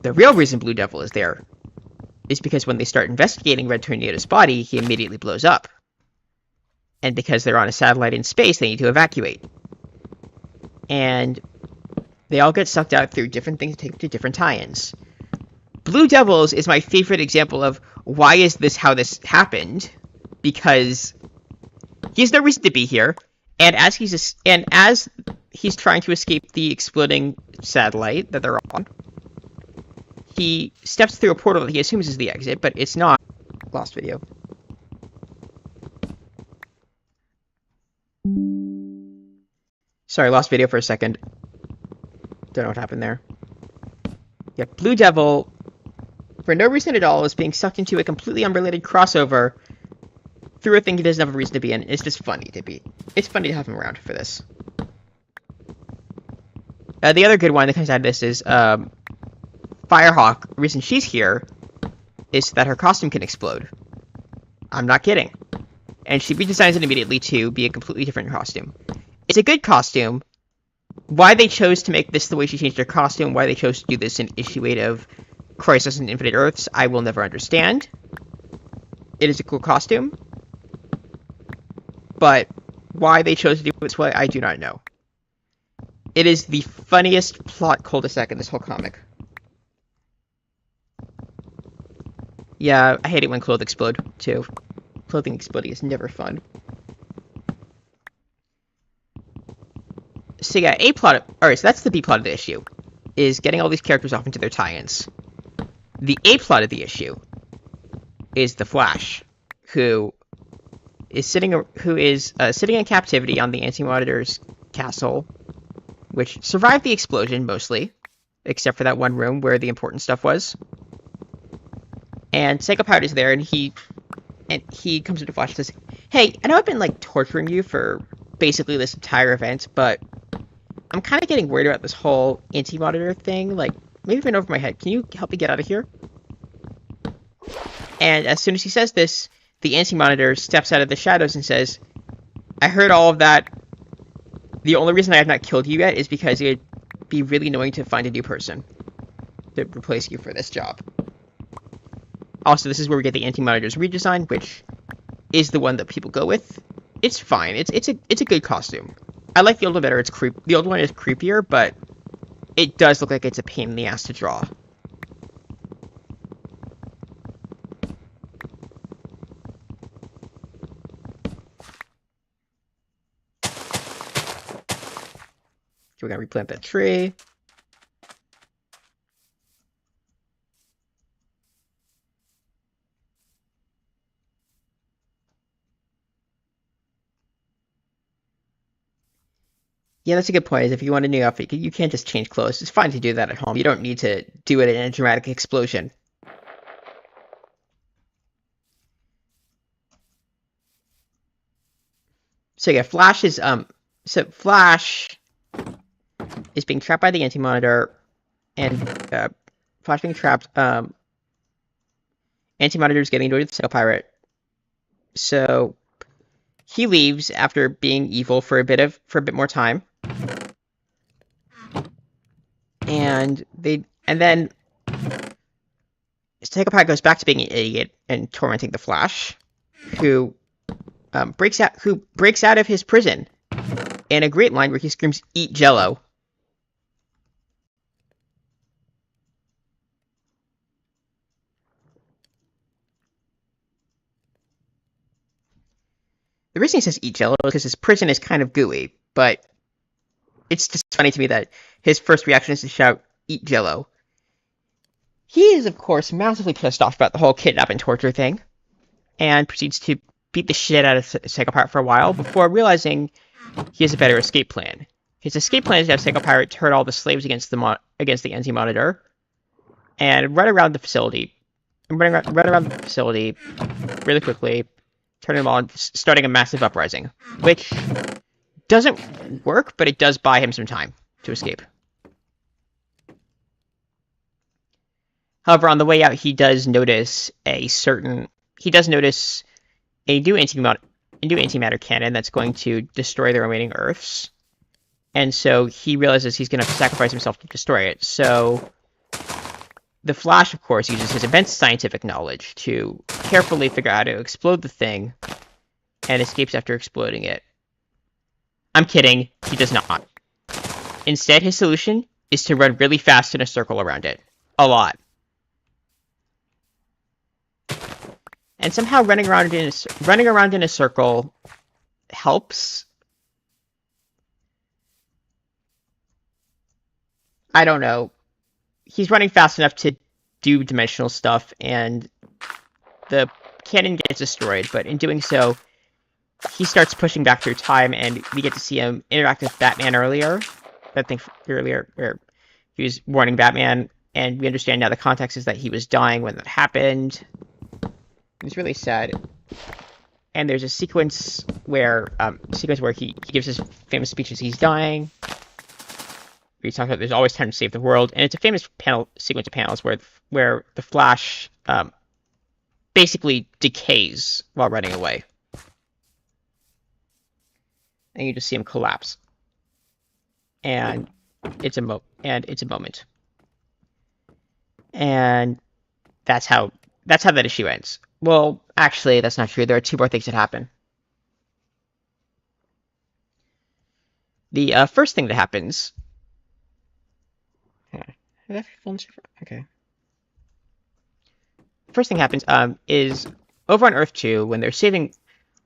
The real reason Blue Devil is there is because when they start investigating Red Tornado's body, he immediately blows up. And because they're on a satellite in space, they need to evacuate. And they all get sucked out through different things to different tie-ins. Blue Devils is my favorite example of why is this how this happened, because he has no reason to be here, and as he's trying to escape the exploding satellite that they're on, he steps through a portal that he assumes is the exit, but it's not. Lost video. Sorry, lost video for a second. Don't know what happened there. Yeah, Blue Devil, for no reason at all, is being sucked into a completely unrelated crossover through a thing he doesn't have a reason to be in. It's just funny to be. It's funny to have him around for this. The other good one that comes out of this is Firehawk. The reason she's here is that her costume can explode. I'm not kidding. And she redesigns it immediately to be a completely different costume. It's a good costume. Why they chose to make this the way she changed her costume, why they chose to do this in issue 8 of Crisis on Infinite Earths, I will never understand. It is a cool costume. But why they chose to do it this way, I do not know. It is the funniest plot cul-de-sac in this whole comic. Yeah, I hate it when clothes explode, too. Clothing exploding is never fun. So yeah, Alright, so that's the B plot of the issue, is getting all these characters off into their tie-ins. The A plot of the issue is the Flash, who is sitting in captivity on the Anti-Monitor's castle, which survived the explosion, mostly, except for that one room where the important stuff was. And Psychopowder is there, and he comes into Flash and says, "Hey, I know I've been, like, torturing you for basically this entire event, but I'm kind of getting worried about this whole Anti-Monitor thing. Like, maybe went over my head. Can you help me get out of here?" And as soon as he says this, the Anti-Monitor steps out of the shadows and says, "I heard all of that. The only reason I have not killed you yet is because it'd be really annoying to find a new person to replace you for this job." Also, this is where we get the Anti-Monitor's redesign, which is the one that people go with. It's fine. It's a good costume. I like the old one better. The old one is creepier, but it does look like it's a pain in the ass to draw. So we're gonna replant that tree. Yeah, that's a good point. Is if you want a new outfit, you can't just change clothes. It's fine to do that at home. You don't need to do it in a dramatic explosion. So yeah, Flash is being trapped by the Anti-Monitor, and Flash being trapped. Anti-Monitor is getting annoyed with Psychopirate, so he leaves after being evil for a bit more time. And then Psychopirate goes back to being an idiot and tormenting the Flash, who breaks out of his prison in a great line where he screams, "Eat Jello." The reason he says "Eat Jello" is because his prison is kind of gooey, but it's just funny to me that his first reaction is to shout, "Eat Jello." He is, of course, massively pissed off about the whole kidnap and torture thing, and proceeds to beat the shit out of Psychopirate for a while before realizing he has a better escape plan. His escape plan is to have Psychopirate turn all the slaves against the Anti-Monitor and run around the facility, really quickly, turning them on, starting a massive uprising, which doesn't work, but it does buy him some time to escape. However, on the way out, he does notice a new antimatter cannon that's going to destroy the remaining Earths, and so he realizes he's going to sacrifice himself to destroy it. So the Flash, of course, uses his immense scientific knowledge to carefully figure out how to explode the thing, and escapes after exploding it. I'm kidding, he does not. Instead, his solution is to run really fast in a circle around it. A lot. And somehow running around in a circle helps. I don't know. He's running fast enough to do dimensional stuff, and the cannon gets destroyed, but in doing so, he starts pushing back through time, and we get to see him interact with Batman earlier. That thing earlier where he was warning Batman, and we understand now the context is that he was dying when that happened. It was really sad. And there's a sequence where he gives his famous speech as he's dying. He talks about there's always time to save the world, and it's a famous sequence of panels where the Flash basically decays while running away, and you just see him collapse. And it's a moment, and that's how that issue ends. Well, actually, that's not true. There are two more things that happen. The first thing that happens. Okay. First thing happens is over on Earth 2 when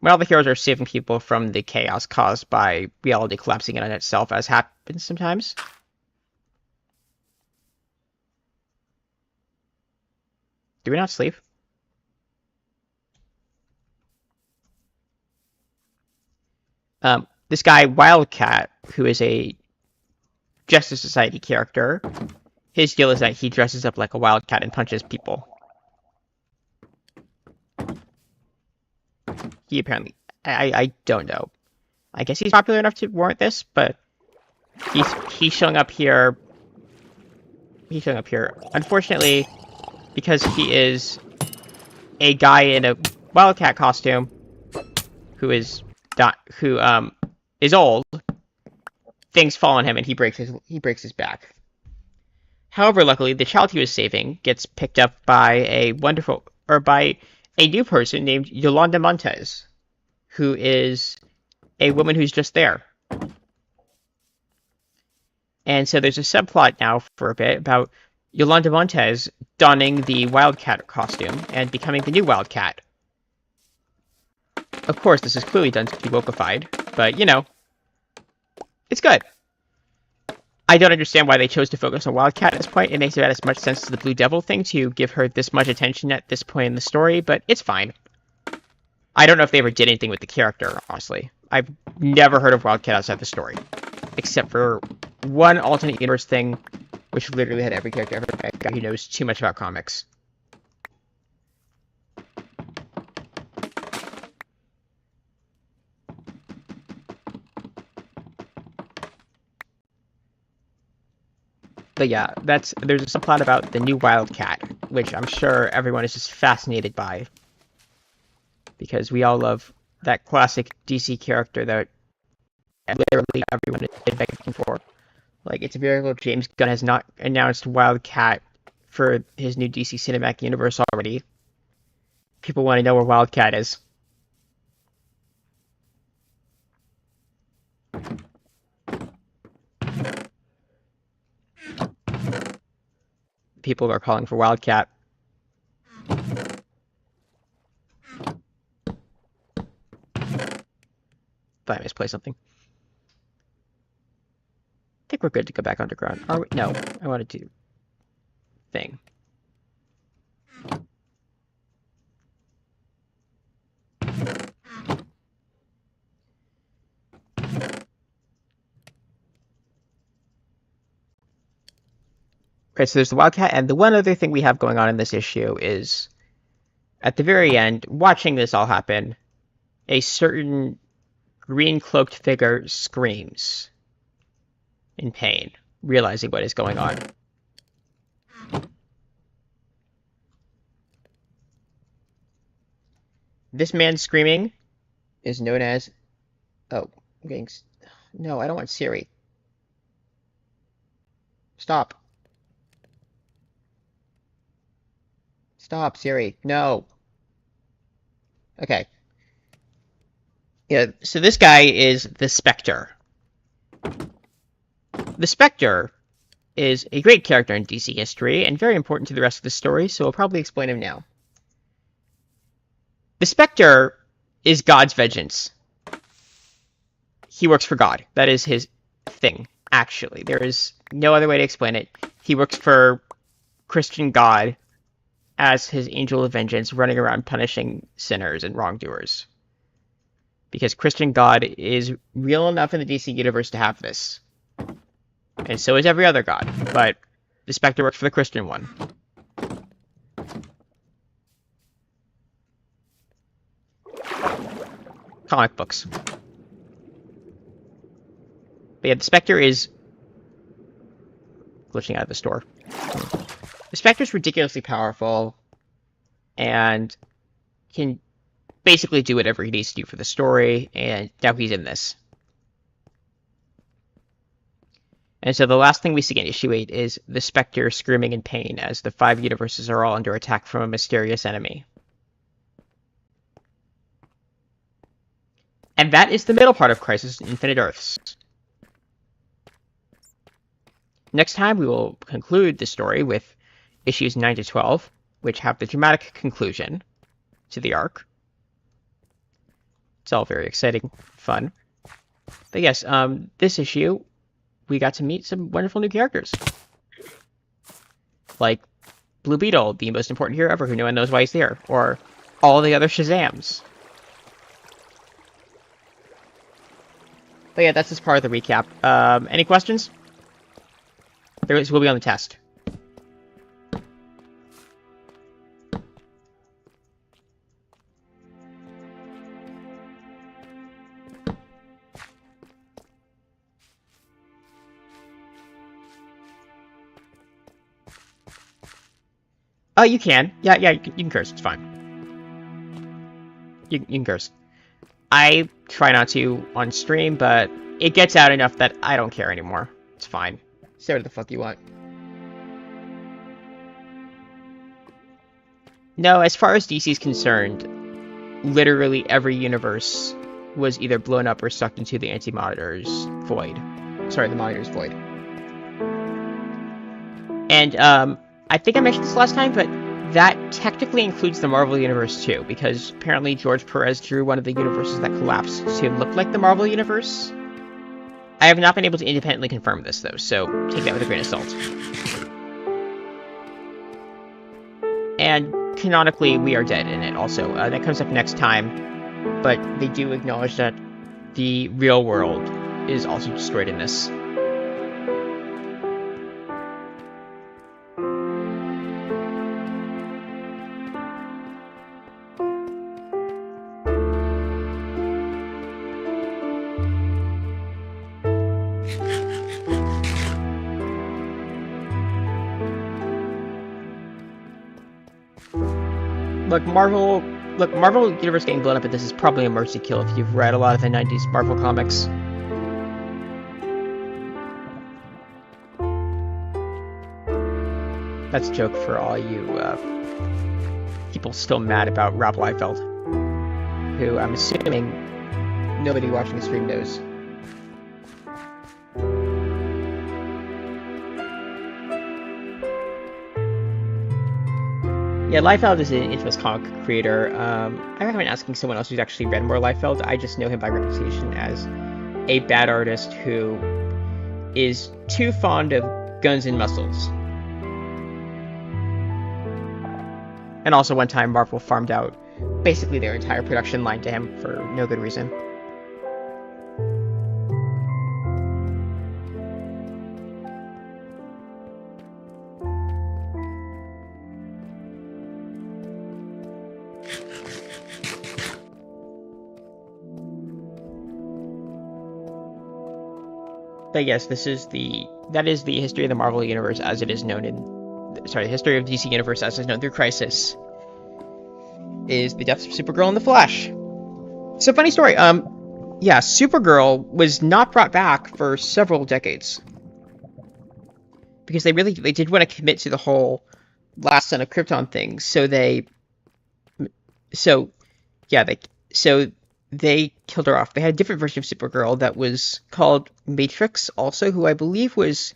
all the heroes are saving people from the chaos caused by reality collapsing in on itself, as happens sometimes. Do we not sleep? This guy, Wildcat, who is a Justice Society character, his deal is that he dresses up like a wildcat and punches people. He apparently... I don't know. I guess he's popular enough to warrant this, but he's showing up here... Unfortunately, because he is a guy in a wildcat costume who is old, things fall on him and he breaks his back. However, luckily, the child he was saving gets picked up by a new person named Yolanda Montez, who is a woman who's just there. And so there's a subplot now for a bit about Yolanda Montez donning the Wildcat costume and becoming the new Wildcat. Of course, this is clearly done to be wokeified, but, it's good. I don't understand why they chose to focus on Wildcat at this point. It makes about as much sense to the Blue Devil thing to give her this much attention at this point in the story, but it's fine. I don't know if they ever did anything with the character, honestly. I've never heard of Wildcat outside the story, except for one alternate universe thing, which literally had every character ever by a guy who knows too much about comics. But yeah, there's a subplot about the new Wildcat, which I'm sure everyone is just fascinated by. Because we all love that classic DC character that literally everyone is begging for. Like, it's a miracle James Gunn has not announced Wildcat for his new DC Cinematic Universe already. People want to know where Wildcat is. people are calling for Wildcat. Thought I misplaced something. I think we're good to go back underground. Are we? No, I want to do thing. Okay, so there's the Wildcat, and the one other thing we have going on in this issue is, at the very end, watching this all happen, a certain green-cloaked figure screams in pain, realizing what is going on. This man screaming is known as... Oh, I'm getting... No, I don't want Siri. Stop. Stop, Siri. No. Okay. Yeah, so this guy is the Spectre. The Spectre is a great character in DC history and very important to the rest of the story, so I'll probably explain him now. The Spectre is God's vengeance. He works for God. That is his thing, actually. There is no other way to explain it. He works for Christian God as his angel of vengeance, running around punishing sinners and wrongdoers. Because Christian God is real enough in the DC universe to have this. And so is every other god, but the Spectre works for the Christian one. Comic books. But yeah, the Spectre is glitching out of the store. The Spectre's ridiculously powerful and can basically do whatever he needs to do for the story, and now he's in this. And so the last thing we see in issue 8 is the Spectre screaming in pain as the 5 universes are all under attack from a mysterious enemy. And that is the middle part of Crisis on Infinite Earths. Next time we will conclude the story with issues 9 to 12, which have the dramatic conclusion to the arc. It's all very exciting, fun. But yes, this issue, we got to meet some wonderful new characters. Like Blue Beetle, the most important hero ever, who no one knows why he's there. Or all the other Shazams. But yeah, that's just part of the recap. Any questions? There will be on the test. Oh, you can. Yeah, you can curse. It's fine. You can curse. I try not to on stream, but it gets out enough that I don't care anymore. It's fine. Say what the fuck you want. No, as far as DC's concerned, literally every universe was either blown up or sucked into the Anti-Monitor's void. Sorry, the Monitor's void. And, I think I mentioned this last time, but that technically includes the Marvel Universe too, because apparently George Perez drew one of the universes that collapsed to look like the Marvel Universe. I have not been able to independently confirm this, though, so take that with a grain of salt. And canonically, we are dead in it also. That comes up next time, but they do acknowledge that the real world is also destroyed in this. Marvel Universe getting blown up at this is probably a mercy kill if you've read a lot of the 90s Marvel comics. That's a joke for all you people still mad about Rob Liefeld, who I'm assuming nobody watching the stream knows. Yeah, Liefeld is an infamous comic creator. I recommend asking someone else who's actually read more Liefeld. I just know him by reputation as a bad artist who is too fond of guns and muscles. And also one time Marvel farmed out basically their entire production line to him for no good reason. But yes, that is the history of the Marvel Universe as it is known the history of DC Universe as it is known through Crisis, is the deaths of Supergirl and the Flash. So funny story, yeah, Supergirl was not brought back for several decades. Because they did want to commit to the whole Last Son of Krypton thing, so they killed her off. They had a different version of Supergirl that was called Matrix also, who I believe was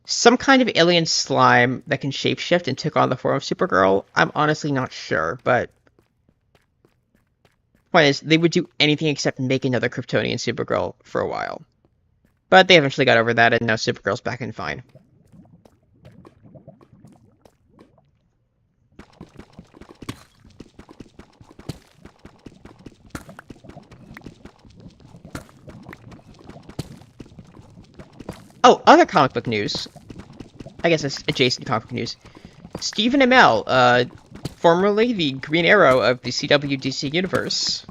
some kind of alien slime that can shapeshift and took on the form of Supergirl. I'm honestly not sure, but the point is, they would do anything except make another Kryptonian Supergirl for a while. But they eventually got over that, and now Supergirl's back and fine. Oh, other comic book news. I guess it's adjacent comic book news. Stephen Amell, formerly the Green Arrow of the CW DC universe,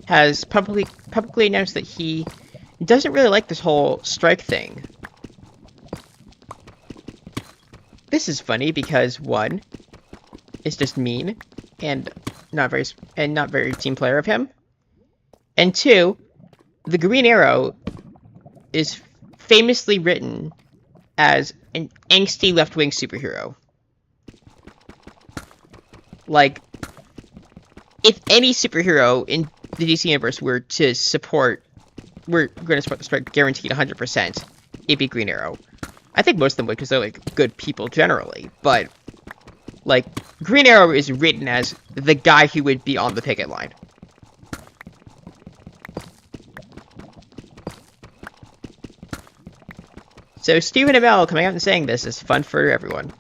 has publicly announced that he doesn't really like this whole strike thing. This is funny because one, it's just mean and not very team player of him, and two, the Green Arrow is famously written as an angsty left-wing superhero. Like, if any superhero in the DC universe were going to support the strike guaranteed 100%, it'd be Green Arrow. I think most of them would because they're, like, good people generally, but, like, Green Arrow is written as the guy who would be on the picket line. So Stephen Amell coming out and saying this is fun for everyone.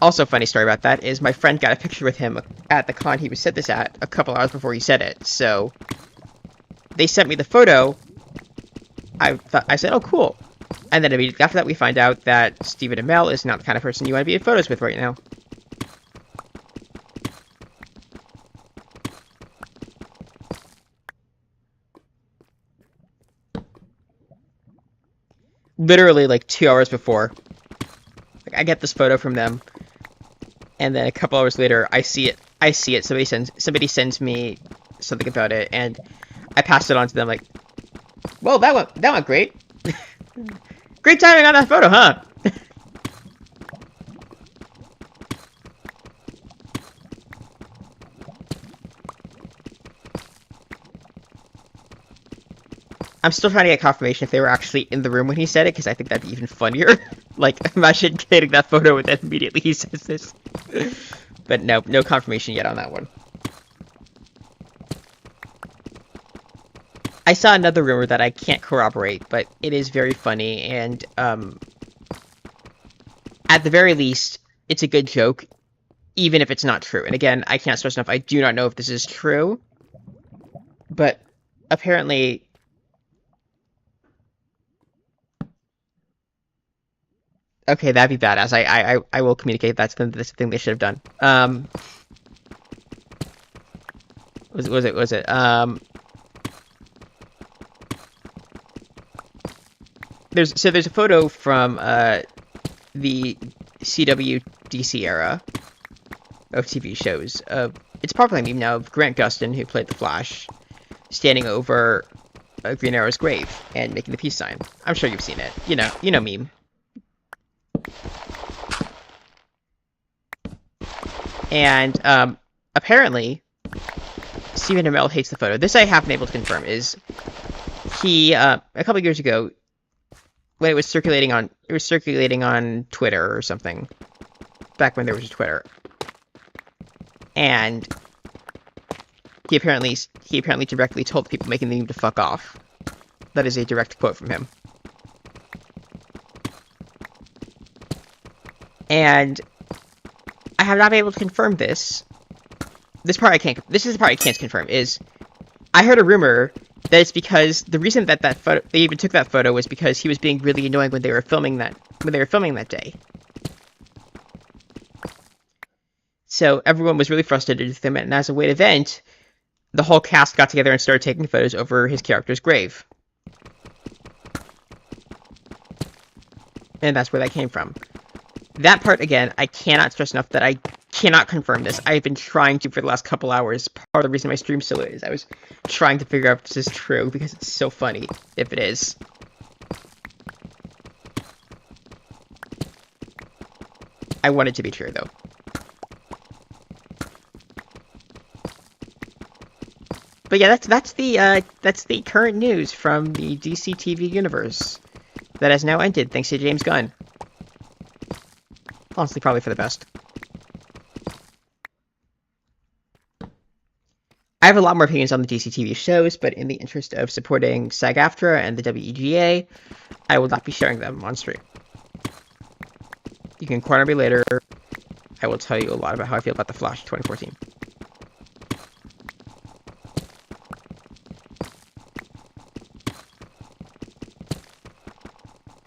Also, funny story about that is my friend got a picture with him at the con he said this at a couple hours before he said it. So they sent me the photo. I said, "Oh, cool." And then immediately after that, we find out that Stephen Amell is not the kind of person you want to be in photos with right now. Literally, like, 2 hours before. Like, I get this photo from them, and then a couple hours later, I see it. Somebody sends me something about it, and I pass it on to them. Like, well, that went great. Great timing on that photo, huh? I'm still trying to get confirmation if they were actually in the room when he said it, because I think that'd be even funnier. Like, imagine getting that photo and then immediately he says this. But no confirmation yet on that one. I saw another rumor that I can't corroborate, but it is very funny, and, at the very least, it's a good joke, even if it's not true. And again, I can't stress enough, I do not know if this is true, but apparently... Okay, that'd be badass. I will communicate that's the thing they should have done. Was it? There's a photo from the CW DC era of TV shows. It's probably a meme now of Grant Gustin, who played the Flash, standing over Green Arrow's grave and making the peace sign. I'm sure you've seen it. You know meme. And apparently, Stephen Amell hates the photo. This I have been able to confirm. Is he a couple years ago, when it was circulating on Twitter or something, back when there was a Twitter. And he apparently directly told the people making the meme to fuck off. That is a direct quote from him. And I have not been able to confirm this. This is the part I can't confirm, is I heard a rumor that it's because the reason that photo, they even took that photo, was because he was being really annoying when they were filming that day. So everyone was really frustrated with him, and as a way to vent, the whole cast got together and started taking photos over his character's grave. And that's where that came from. That part, again, I cannot stress enough that I cannot confirm this. I've been trying to for the last couple hours. Part of the reason my stream still is, I was trying to figure out if this is true, because it's so funny if it is. I want it to be true, though. But yeah, that's the current news from the DC TV universe that has now ended, thanks to James Gunn. Honestly, probably for the best. I have a lot more opinions on the DC TV shows, but in the interest of supporting SAG-AFTRA and the WEGA, I will not be sharing them on stream. You can corner me later. I will tell you a lot about how I feel about The Flash 2014.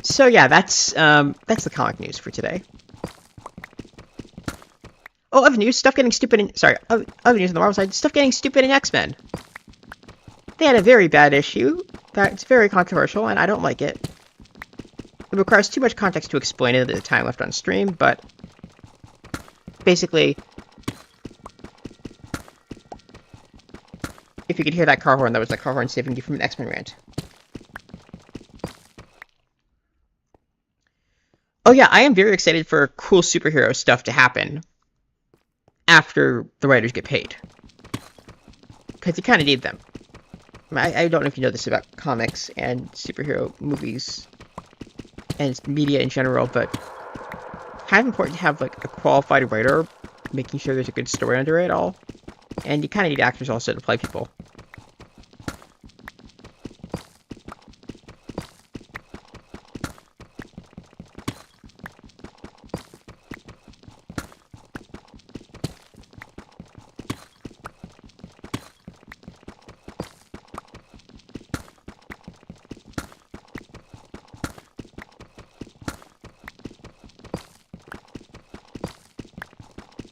So yeah, that's the comic news for today. Oh, other news, stuff getting stupid in... Sorry, other news on the Marvel side, stuff getting stupid in X-Men. They had a very bad issue that's very controversial, and I don't like it. It requires too much context to explain it at the time left on stream, but... basically... if you could hear that car horn, that was the car horn saving you from an X-Men rant. Oh yeah, I am very excited for cool superhero stuff to happen after the writers get paid. Because you kind of need them. I don't know if you know this about comics and superhero movies and media in general, but kind of important to have like a qualified writer making sure there's a good story under it all. And you kind of need actors also to play people.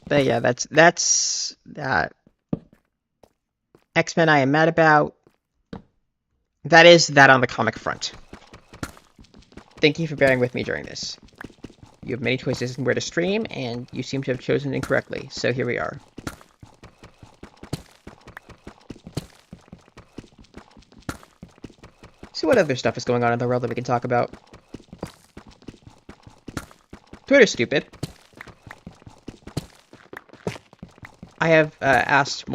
But yeah, that's that. X-Men I am mad about. That is that on the comic front. Thank you for bearing with me during this. You have many choices in where to stream, and you seem to have chosen incorrectly, so here we are. So what other stuff is going on in the world that we can talk about? Twitter's stupid. I've asked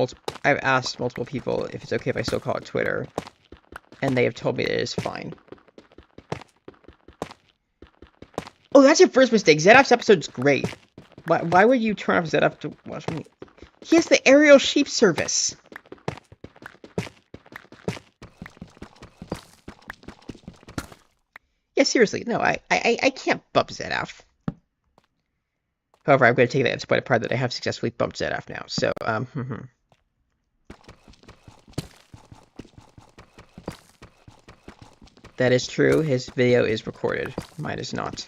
multiple people if it's okay if I still call it Twitter, and they have told me that it is fine. Oh, that's your first mistake. Zedaf's episode's great. Why would you turn off Zedaf to watch me? He has the aerial sheep service. Yeah, seriously, no, I can't bump Zedaf. However, I'm going to take that as quite a part that I have successfully bumped Zedaf now, so, That is true, his video is recorded. Mine is not.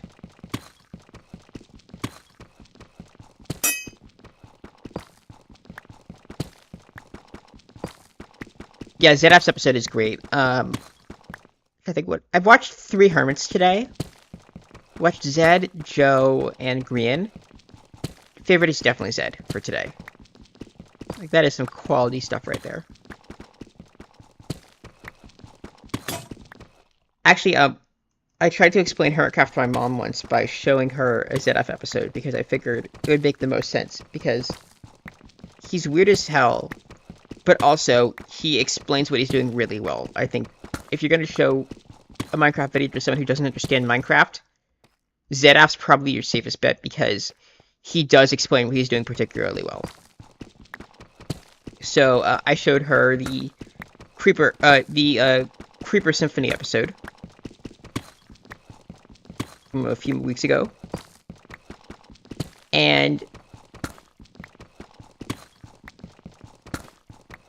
Yeah, Zedaf's episode is great. I think I've watched 3 Hermits today. Watched Zed, Joe, and Grian. Favorite is definitely Zed for today. Like, that is some quality stuff right there. Actually, I tried to explain Shamblecraft to my mom once by showing her a ZF episode, because I figured it would make the most sense, because he's weird as hell, but also, he explains what he's doing really well. I think if you're going to show a Minecraft video to someone who doesn't understand Minecraft, ZF's probably your safest bet, because he does explain what he's doing particularly well. So I showed her the Creeper Symphony episode from a few weeks ago, and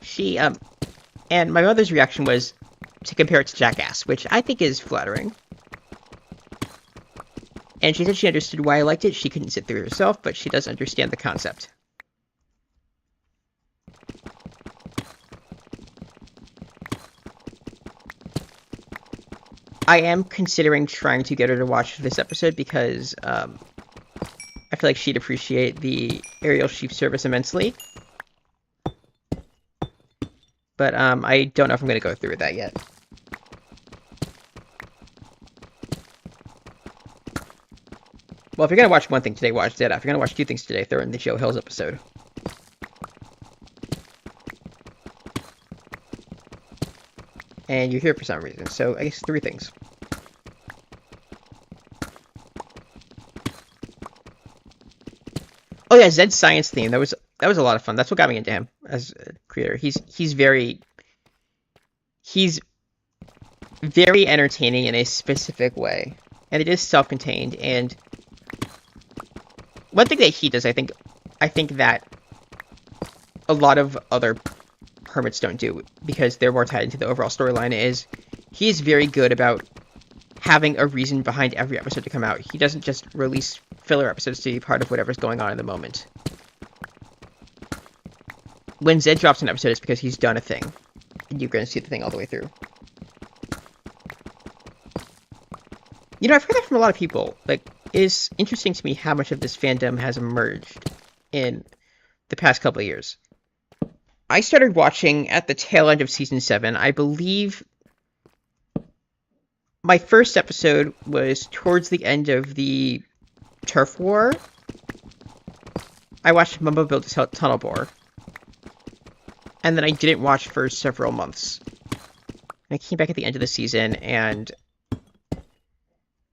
she and my mother's reaction was to compare it to Jackass, which I think is flattering. And she said she understood why I liked it. She couldn't sit through it herself, but she does understand the concept. I am considering trying to get her to watch this episode because I feel like she'd appreciate the aerial sheep service immensely. But I don't know if I'm going to go through with that yet. Well, if you're going to watch one thing today, watch that. If you're going to watch two things today, throw in the Joe Hills episode. And you're here for some reason, so I guess three things. Oh yeah, Zed's science theme. That was a lot of fun. That's what got me into him as a creator. He's very entertaining in a specific way, and it is self-contained. And one thing that he does, I think that a lot of other hermits don't do, because they're more tied into the overall storyline, is he is very good about having a reason behind every episode to come out. He doesn't just release filler episodes to be part of whatever's going on in the moment. When Zed drops an episode, it's because he's done a thing, and you're going to see the thing all the way through. You know, I've heard that from a lot of people. Like, it is interesting to me how much of this fandom has emerged in the past couple of years. I started watching at the tail end of Season 7. I believe my first episode was towards the end of the Turf War. I watched Mumbo build a tunnel bore. And then I didn't watch for several months. I came back at the end of the season and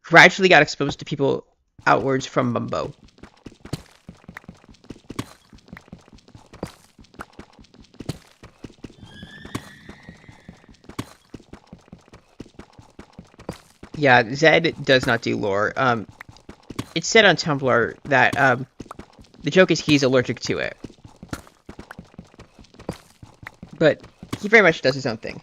gradually got exposed to people outwards from Mumbo. Yeah, Zed does not do lore. It's said on Tumblr that the joke is he's allergic to it. But he very much does his own thing.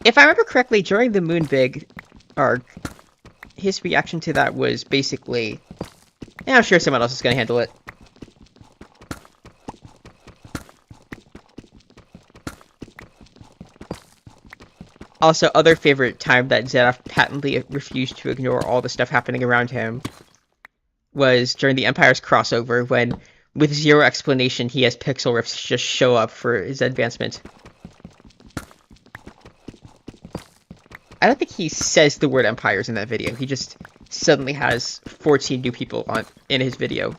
If I remember correctly, during the Moonbig arc, his reaction to that was basically, yeah, I'm sure someone else is going to handle it. Also, other favorite time that Zedaf patently refused to ignore all the stuff happening around him was during the Empire's crossover, when, with zero explanation, he has pixel rifts just show up for his advancement. I don't think he says the word Empires in that video. He just suddenly has 14 new people in his video.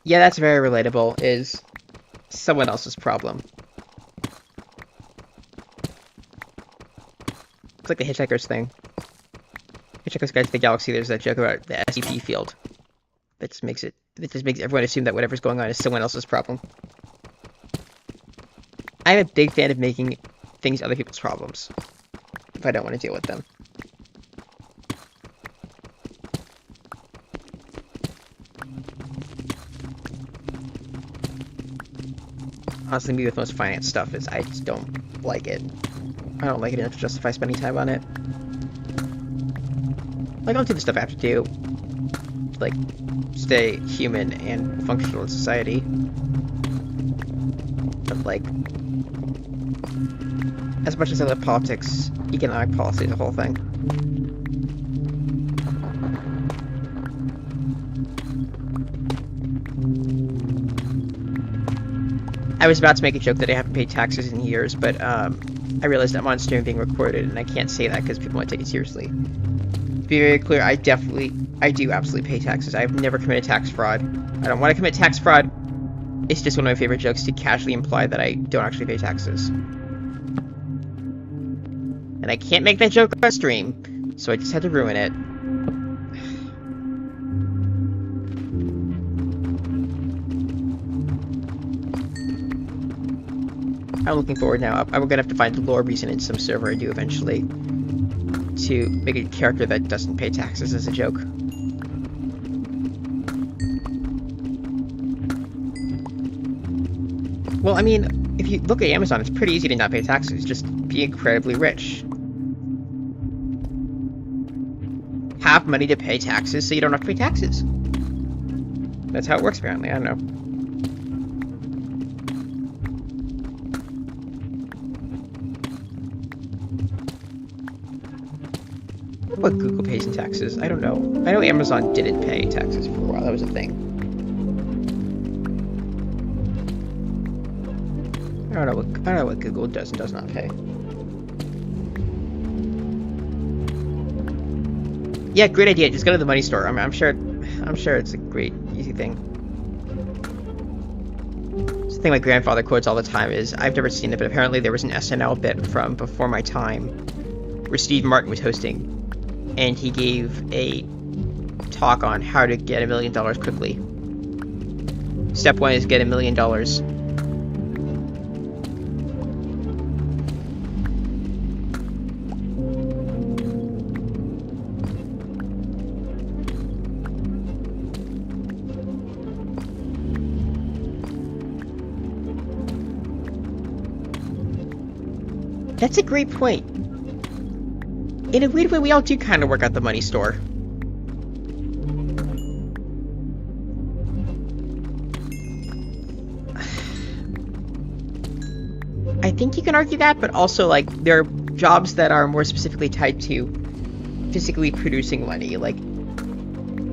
Yeah, that's very relatable, is someone else's problem. It's like the Hitchhiker's thing. Hitchhiker's Guide to the Galaxy, there's that joke about the SCP field. That just makes everyone assume that whatever's going on is someone else's problem. I'm a big fan of making things other people's problems, if I don't want to deal with them. Honestly, me with most finance stuff is I just don't like it. I don't like it enough to justify spending time on it. Like, I'll do the stuff I have to do. Like, stay human and functional in society. But, like, as much as I love politics, economic policy is a whole thing. I was about to make a joke that I haven't paid taxes in years, but I realized I'm on stream being recorded, and I can't say that because people might take it seriously. To be very clear, I do absolutely pay taxes. I've never committed tax fraud. I don't want to commit tax fraud. It's just one of my favorite jokes to casually imply that I don't actually pay taxes. And I can't make that joke on stream, so I just had to ruin it. I'm looking forward now. I'm gonna have to find the lore reason in some server I do eventually to make a character that doesn't pay taxes as a joke. Well, I mean, if you look at Amazon, it's pretty easy to not pay taxes. Just be incredibly rich. Have money to pay taxes so you don't have to pay taxes. That's how it works, apparently. I don't know. What Google pays in taxes? I don't know. I know Amazon didn't pay taxes for a while. That was a thing. I don't know what Google does and does not pay. Yeah, great idea. Just go to the money store. I'm sure it's a great, easy thing. It's the thing my grandfather quotes all the time is, I've never seen it, but apparently there was an SNL bit from before my time where Steve Martin was hosting, and he gave a talk on how to get $1 million quickly. Step 1 is get $1 million. That's a great point. In a weird way, we all do kind of work at the money store. I think you can argue that, but also, like, there are jobs that are more specifically tied to physically producing money. Like,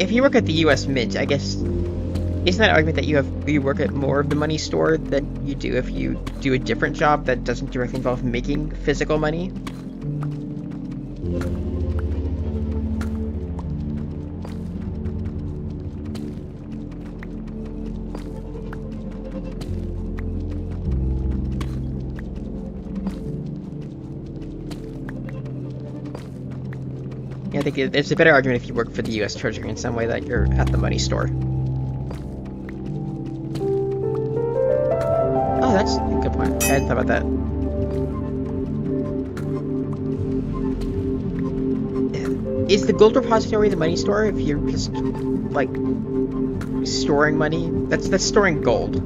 if you work at the US Mint, I guess, isn't that an argument that you work at more of the money store than you do if you do a different job that doesn't directly involve making physical money? Yeah, I think it's a better argument if you work for the US Treasury in some way that you're at the money store. Oh, that's a good point. I hadn't thought about that. Is the gold repository the money store if you're just, like, storing money? That's storing gold.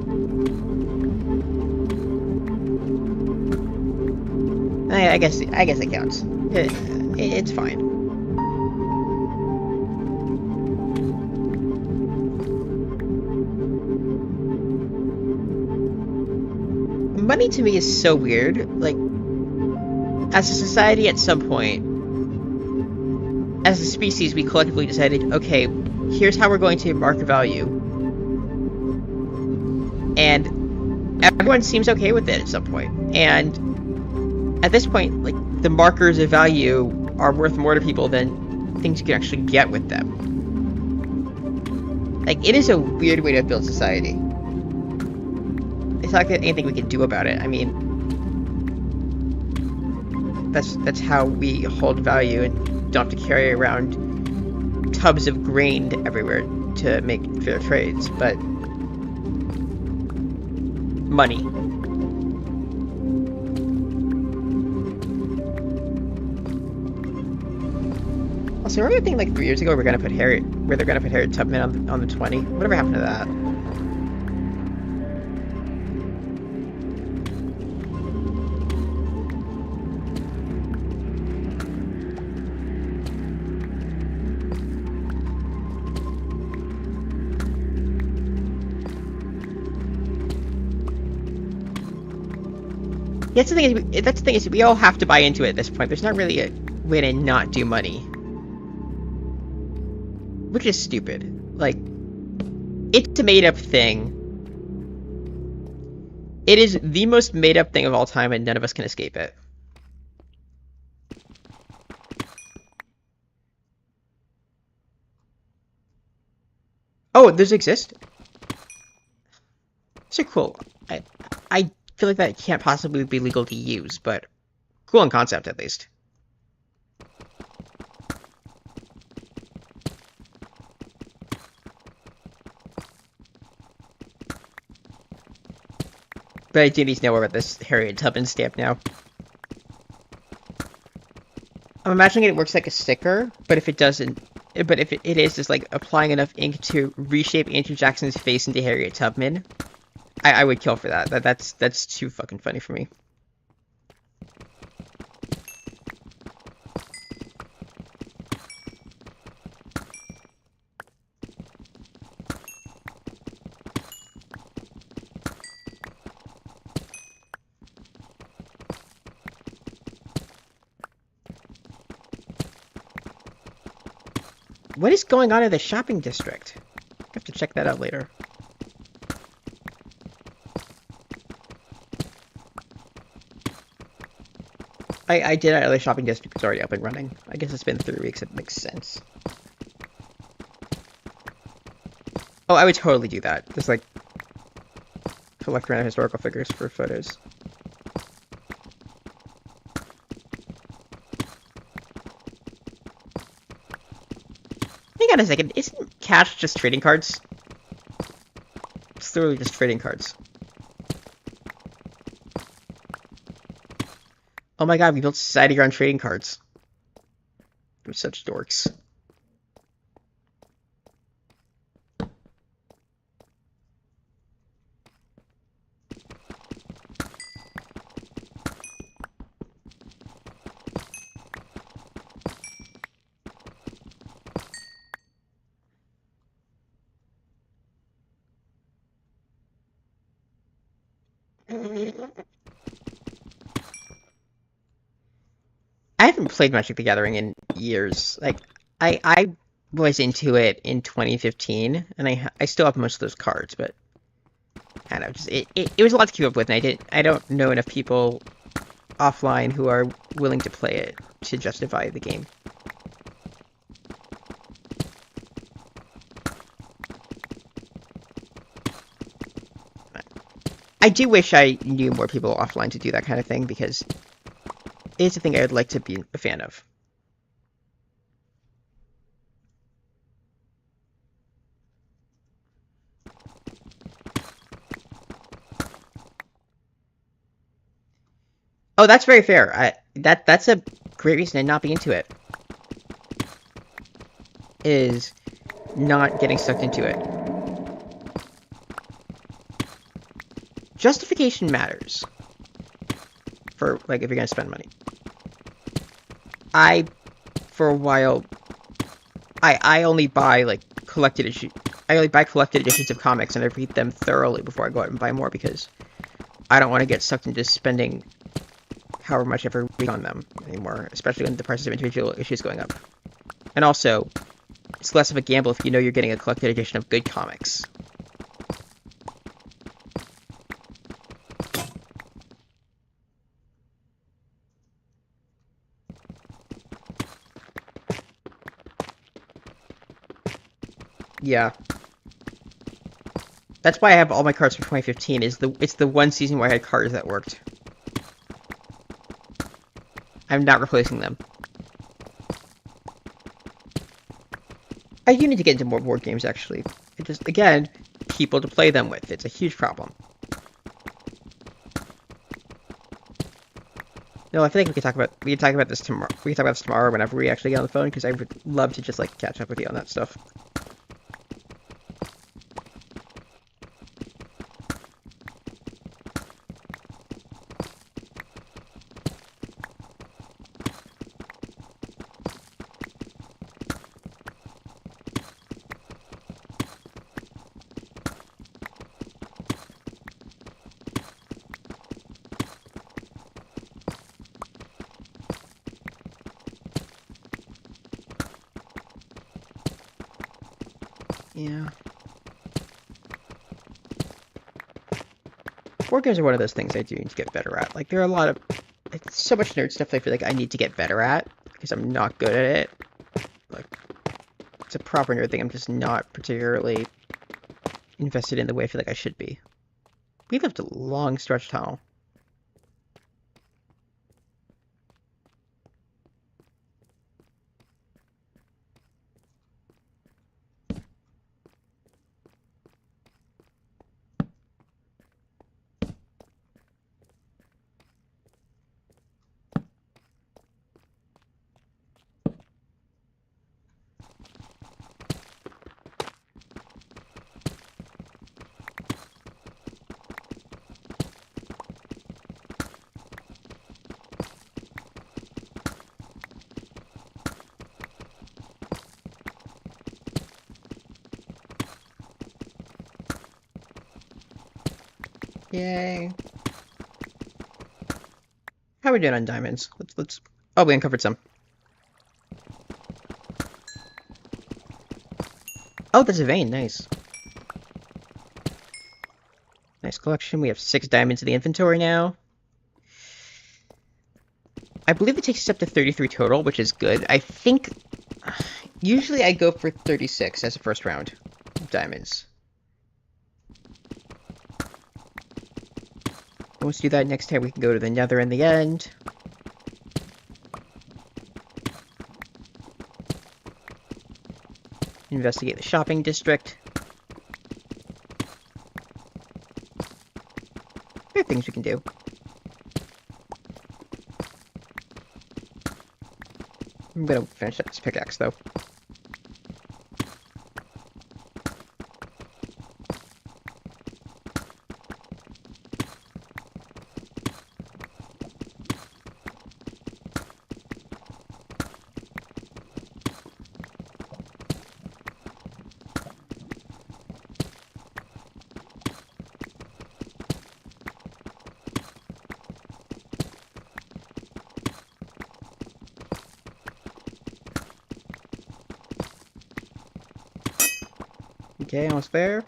I guess it counts. It's fine. Money to me is so weird. Like, as a society at some point, as a species, we collectively decided, okay, here's how we're going to market value. And everyone seems okay with it at some point. And at this point, like, the markers of value are worth more to people than things you can actually get with them. Like, it is a weird way to build society. It's not like anything we can do about it. I mean, that's how we hold value and don't have to carry around tubs of grain everywhere to make fair trades, but money. Also, remember the thing like 3 years ago where they're gonna put Harriet Tubman on the 20? Whatever happened to that? That's the thing is we all have to buy into it at this point. There's not really a way to not do money. Which is stupid. Like, it's a made-up thing. It is the most made-up thing of all time, and none of us can escape it. Oh, those exist? So cool. I feel like that can't possibly be legal to use, but cool in concept at least. But I do need to know about this Harriet Tubman stamp now. I'm imagining it works like a sticker, but if it doesn't, but if it is just like applying enough ink to reshape Andrew Jackson's face into Harriet Tubman, I would kill for that. That's too fucking funny for me. What is going on in the shopping district? I have to check that out later. I did our other shopping district. It's already up and running. I guess it's been 3 weeks. It makes sense. Oh, I would totally do that. Just like collect random historical figures for photos. Hang on a second. Isn't cash just trading cards? It's literally just trading cards. Oh my god, we built society around trading cards. We're such dorks. I haven't played Magic the Gathering in years. Like, I was into it in 2015, and I still have most of those cards, but I don't know, just it was a lot to keep up with, and I don't know enough people offline who are willing to play it to justify the game. I do wish I knew more people offline to do that kind of thing, because it's a thing I would like to be a fan of. Oh, that's very fair. That's a great reason to not be into it. Is not getting sucked into it. Justification matters. For, like, if you're gonna spend money. For a while, I only buy, like, collected issue. I only buy collected editions of comics, and I read them thoroughly before I go out and buy more, because I don't want to get sucked into spending however much every week on them anymore, especially when the prices of individual issues going up. And also, it's less of a gamble if you know you're getting a collected edition of good comics. Yeah. That's why I have all my cards from 2015, it's the one season where I had cards that worked. I'm not replacing them. I do need to get into more board games, actually. It just, again, people to play them with. It's a huge problem. No, I feel like we can talk about this tomorrow. We can talk about this tomorrow whenever we actually get on the phone, because I would love to just, like, catch up with you on that stuff. Yeah. Board games are one of those things I do need to get better at. Like, there are a lot of... It's so much nerd stuff I feel like I need to get better at, because I'm not good at it. Like, it's a proper nerd thing I'm just not particularly invested in the way I feel like I should be. We left a long stretch tunnel. Yay. How are we doing on diamonds? Let's. Oh, we uncovered some. Oh, there's a vein. Nice. Nice collection. We have 6 diamonds in the inventory now. I believe it takes us up to 33 total, which is good. I think usually I go for 36 as a first round of diamonds. Once we do that, next time we can go to the Nether in the end. Investigate the shopping district. There are things we can do. I'm gonna finish up this pickaxe, though. Okay, almost there.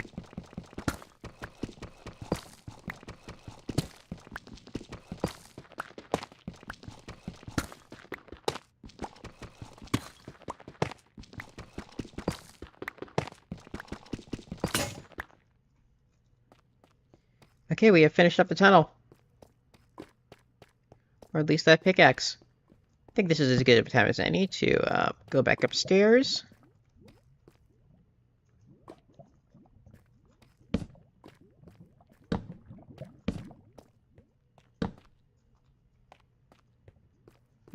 Okay, we have finished up the tunnel. Or at least that pickaxe. I think this is as good of a time as any to go back upstairs.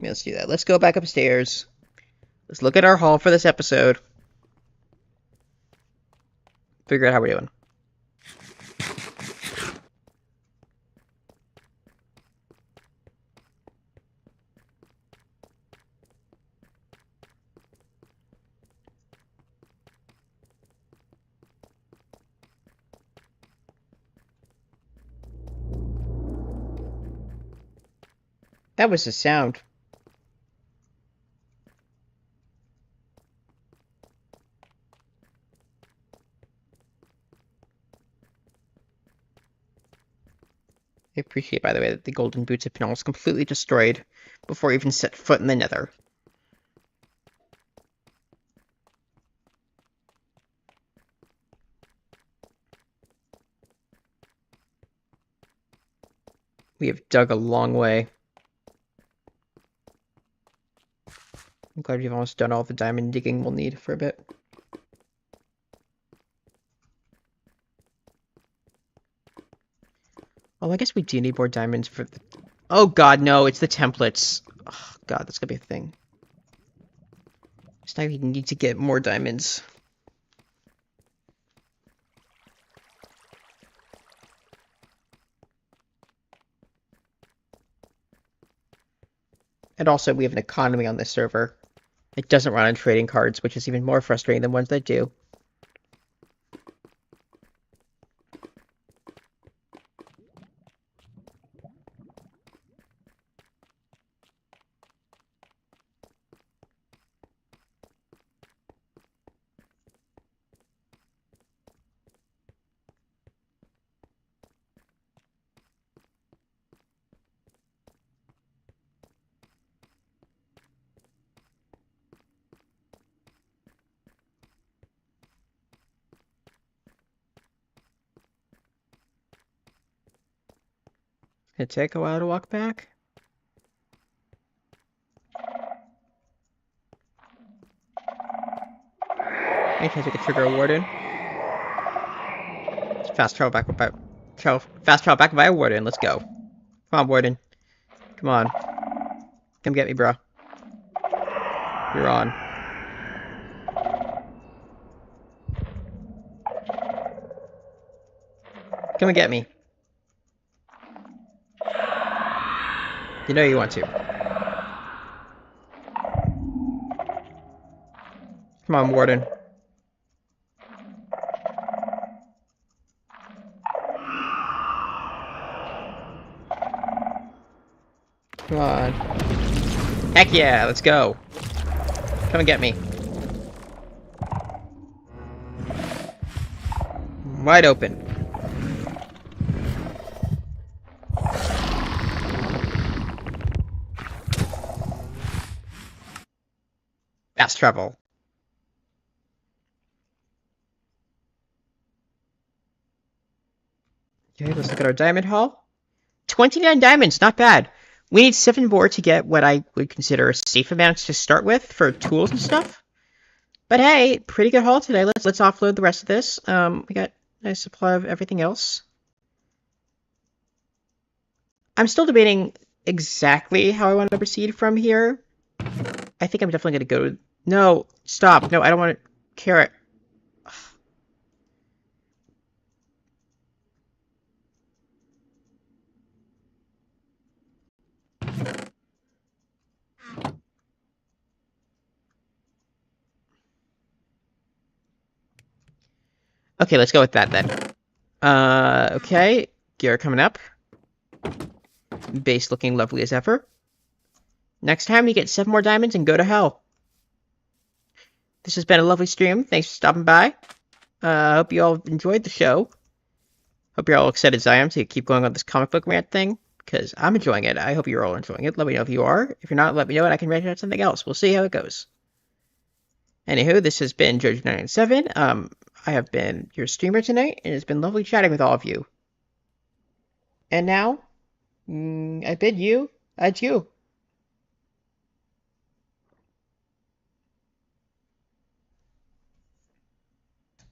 Let's do that. Let's go back upstairs. Let's look at our haul for this episode. Figure out how we're doing. That was the sound. I appreciate, by the way, that the golden boots have been almost completely destroyed before I even set foot in the Nether. We have dug a long way. I'm glad we've almost done all the diamond digging we'll need for a bit. Oh, I guess we do need more diamonds for the... Oh god, no, it's the templates. Oh god, that's gonna be a thing. It's now we need to get more diamonds. And also, we have an economy on this server. It doesn't run on trading cards, which is even more frustrating than ones that do. It'd take a while to walk back. Any chance we could trigger a warden? Fast travel back by a warden. Let's go. Come on, warden. Come on. Come get me, bro. You're on. Come and get me. You know you want to. Come on, warden. Come on. Heck yeah, let's go. Come and get me. Wide open. Fast travel. Okay, let's look at our diamond haul. 29 diamonds, not bad. We need 7 more to get what I would consider a safe amount to start with for tools and stuff. But hey, pretty good haul today. Let's offload the rest of this. We got a nice supply of everything else. I'm still debating exactly how I want to proceed from here. I think I'm definitely going to go... No, stop. No, I don't want to... Carrot. Okay, let's go with that then. Okay. Gear coming up. Base looking lovely as ever. Next time, you get 7 more diamonds and go to hell. This has been a lovely stream. Thanks for stopping by. Hope you all enjoyed the show. Hope you're all excited as I am to keep going on this comic book rant thing, because I'm enjoying it. I hope you're all enjoying it. Let me know if you are. If you're not, let me know and I can write out something else. We'll see how it goes. Anywho, this has been George997. I have been your streamer tonight, and it's been lovely chatting with all of you. And now, I bid you adieu.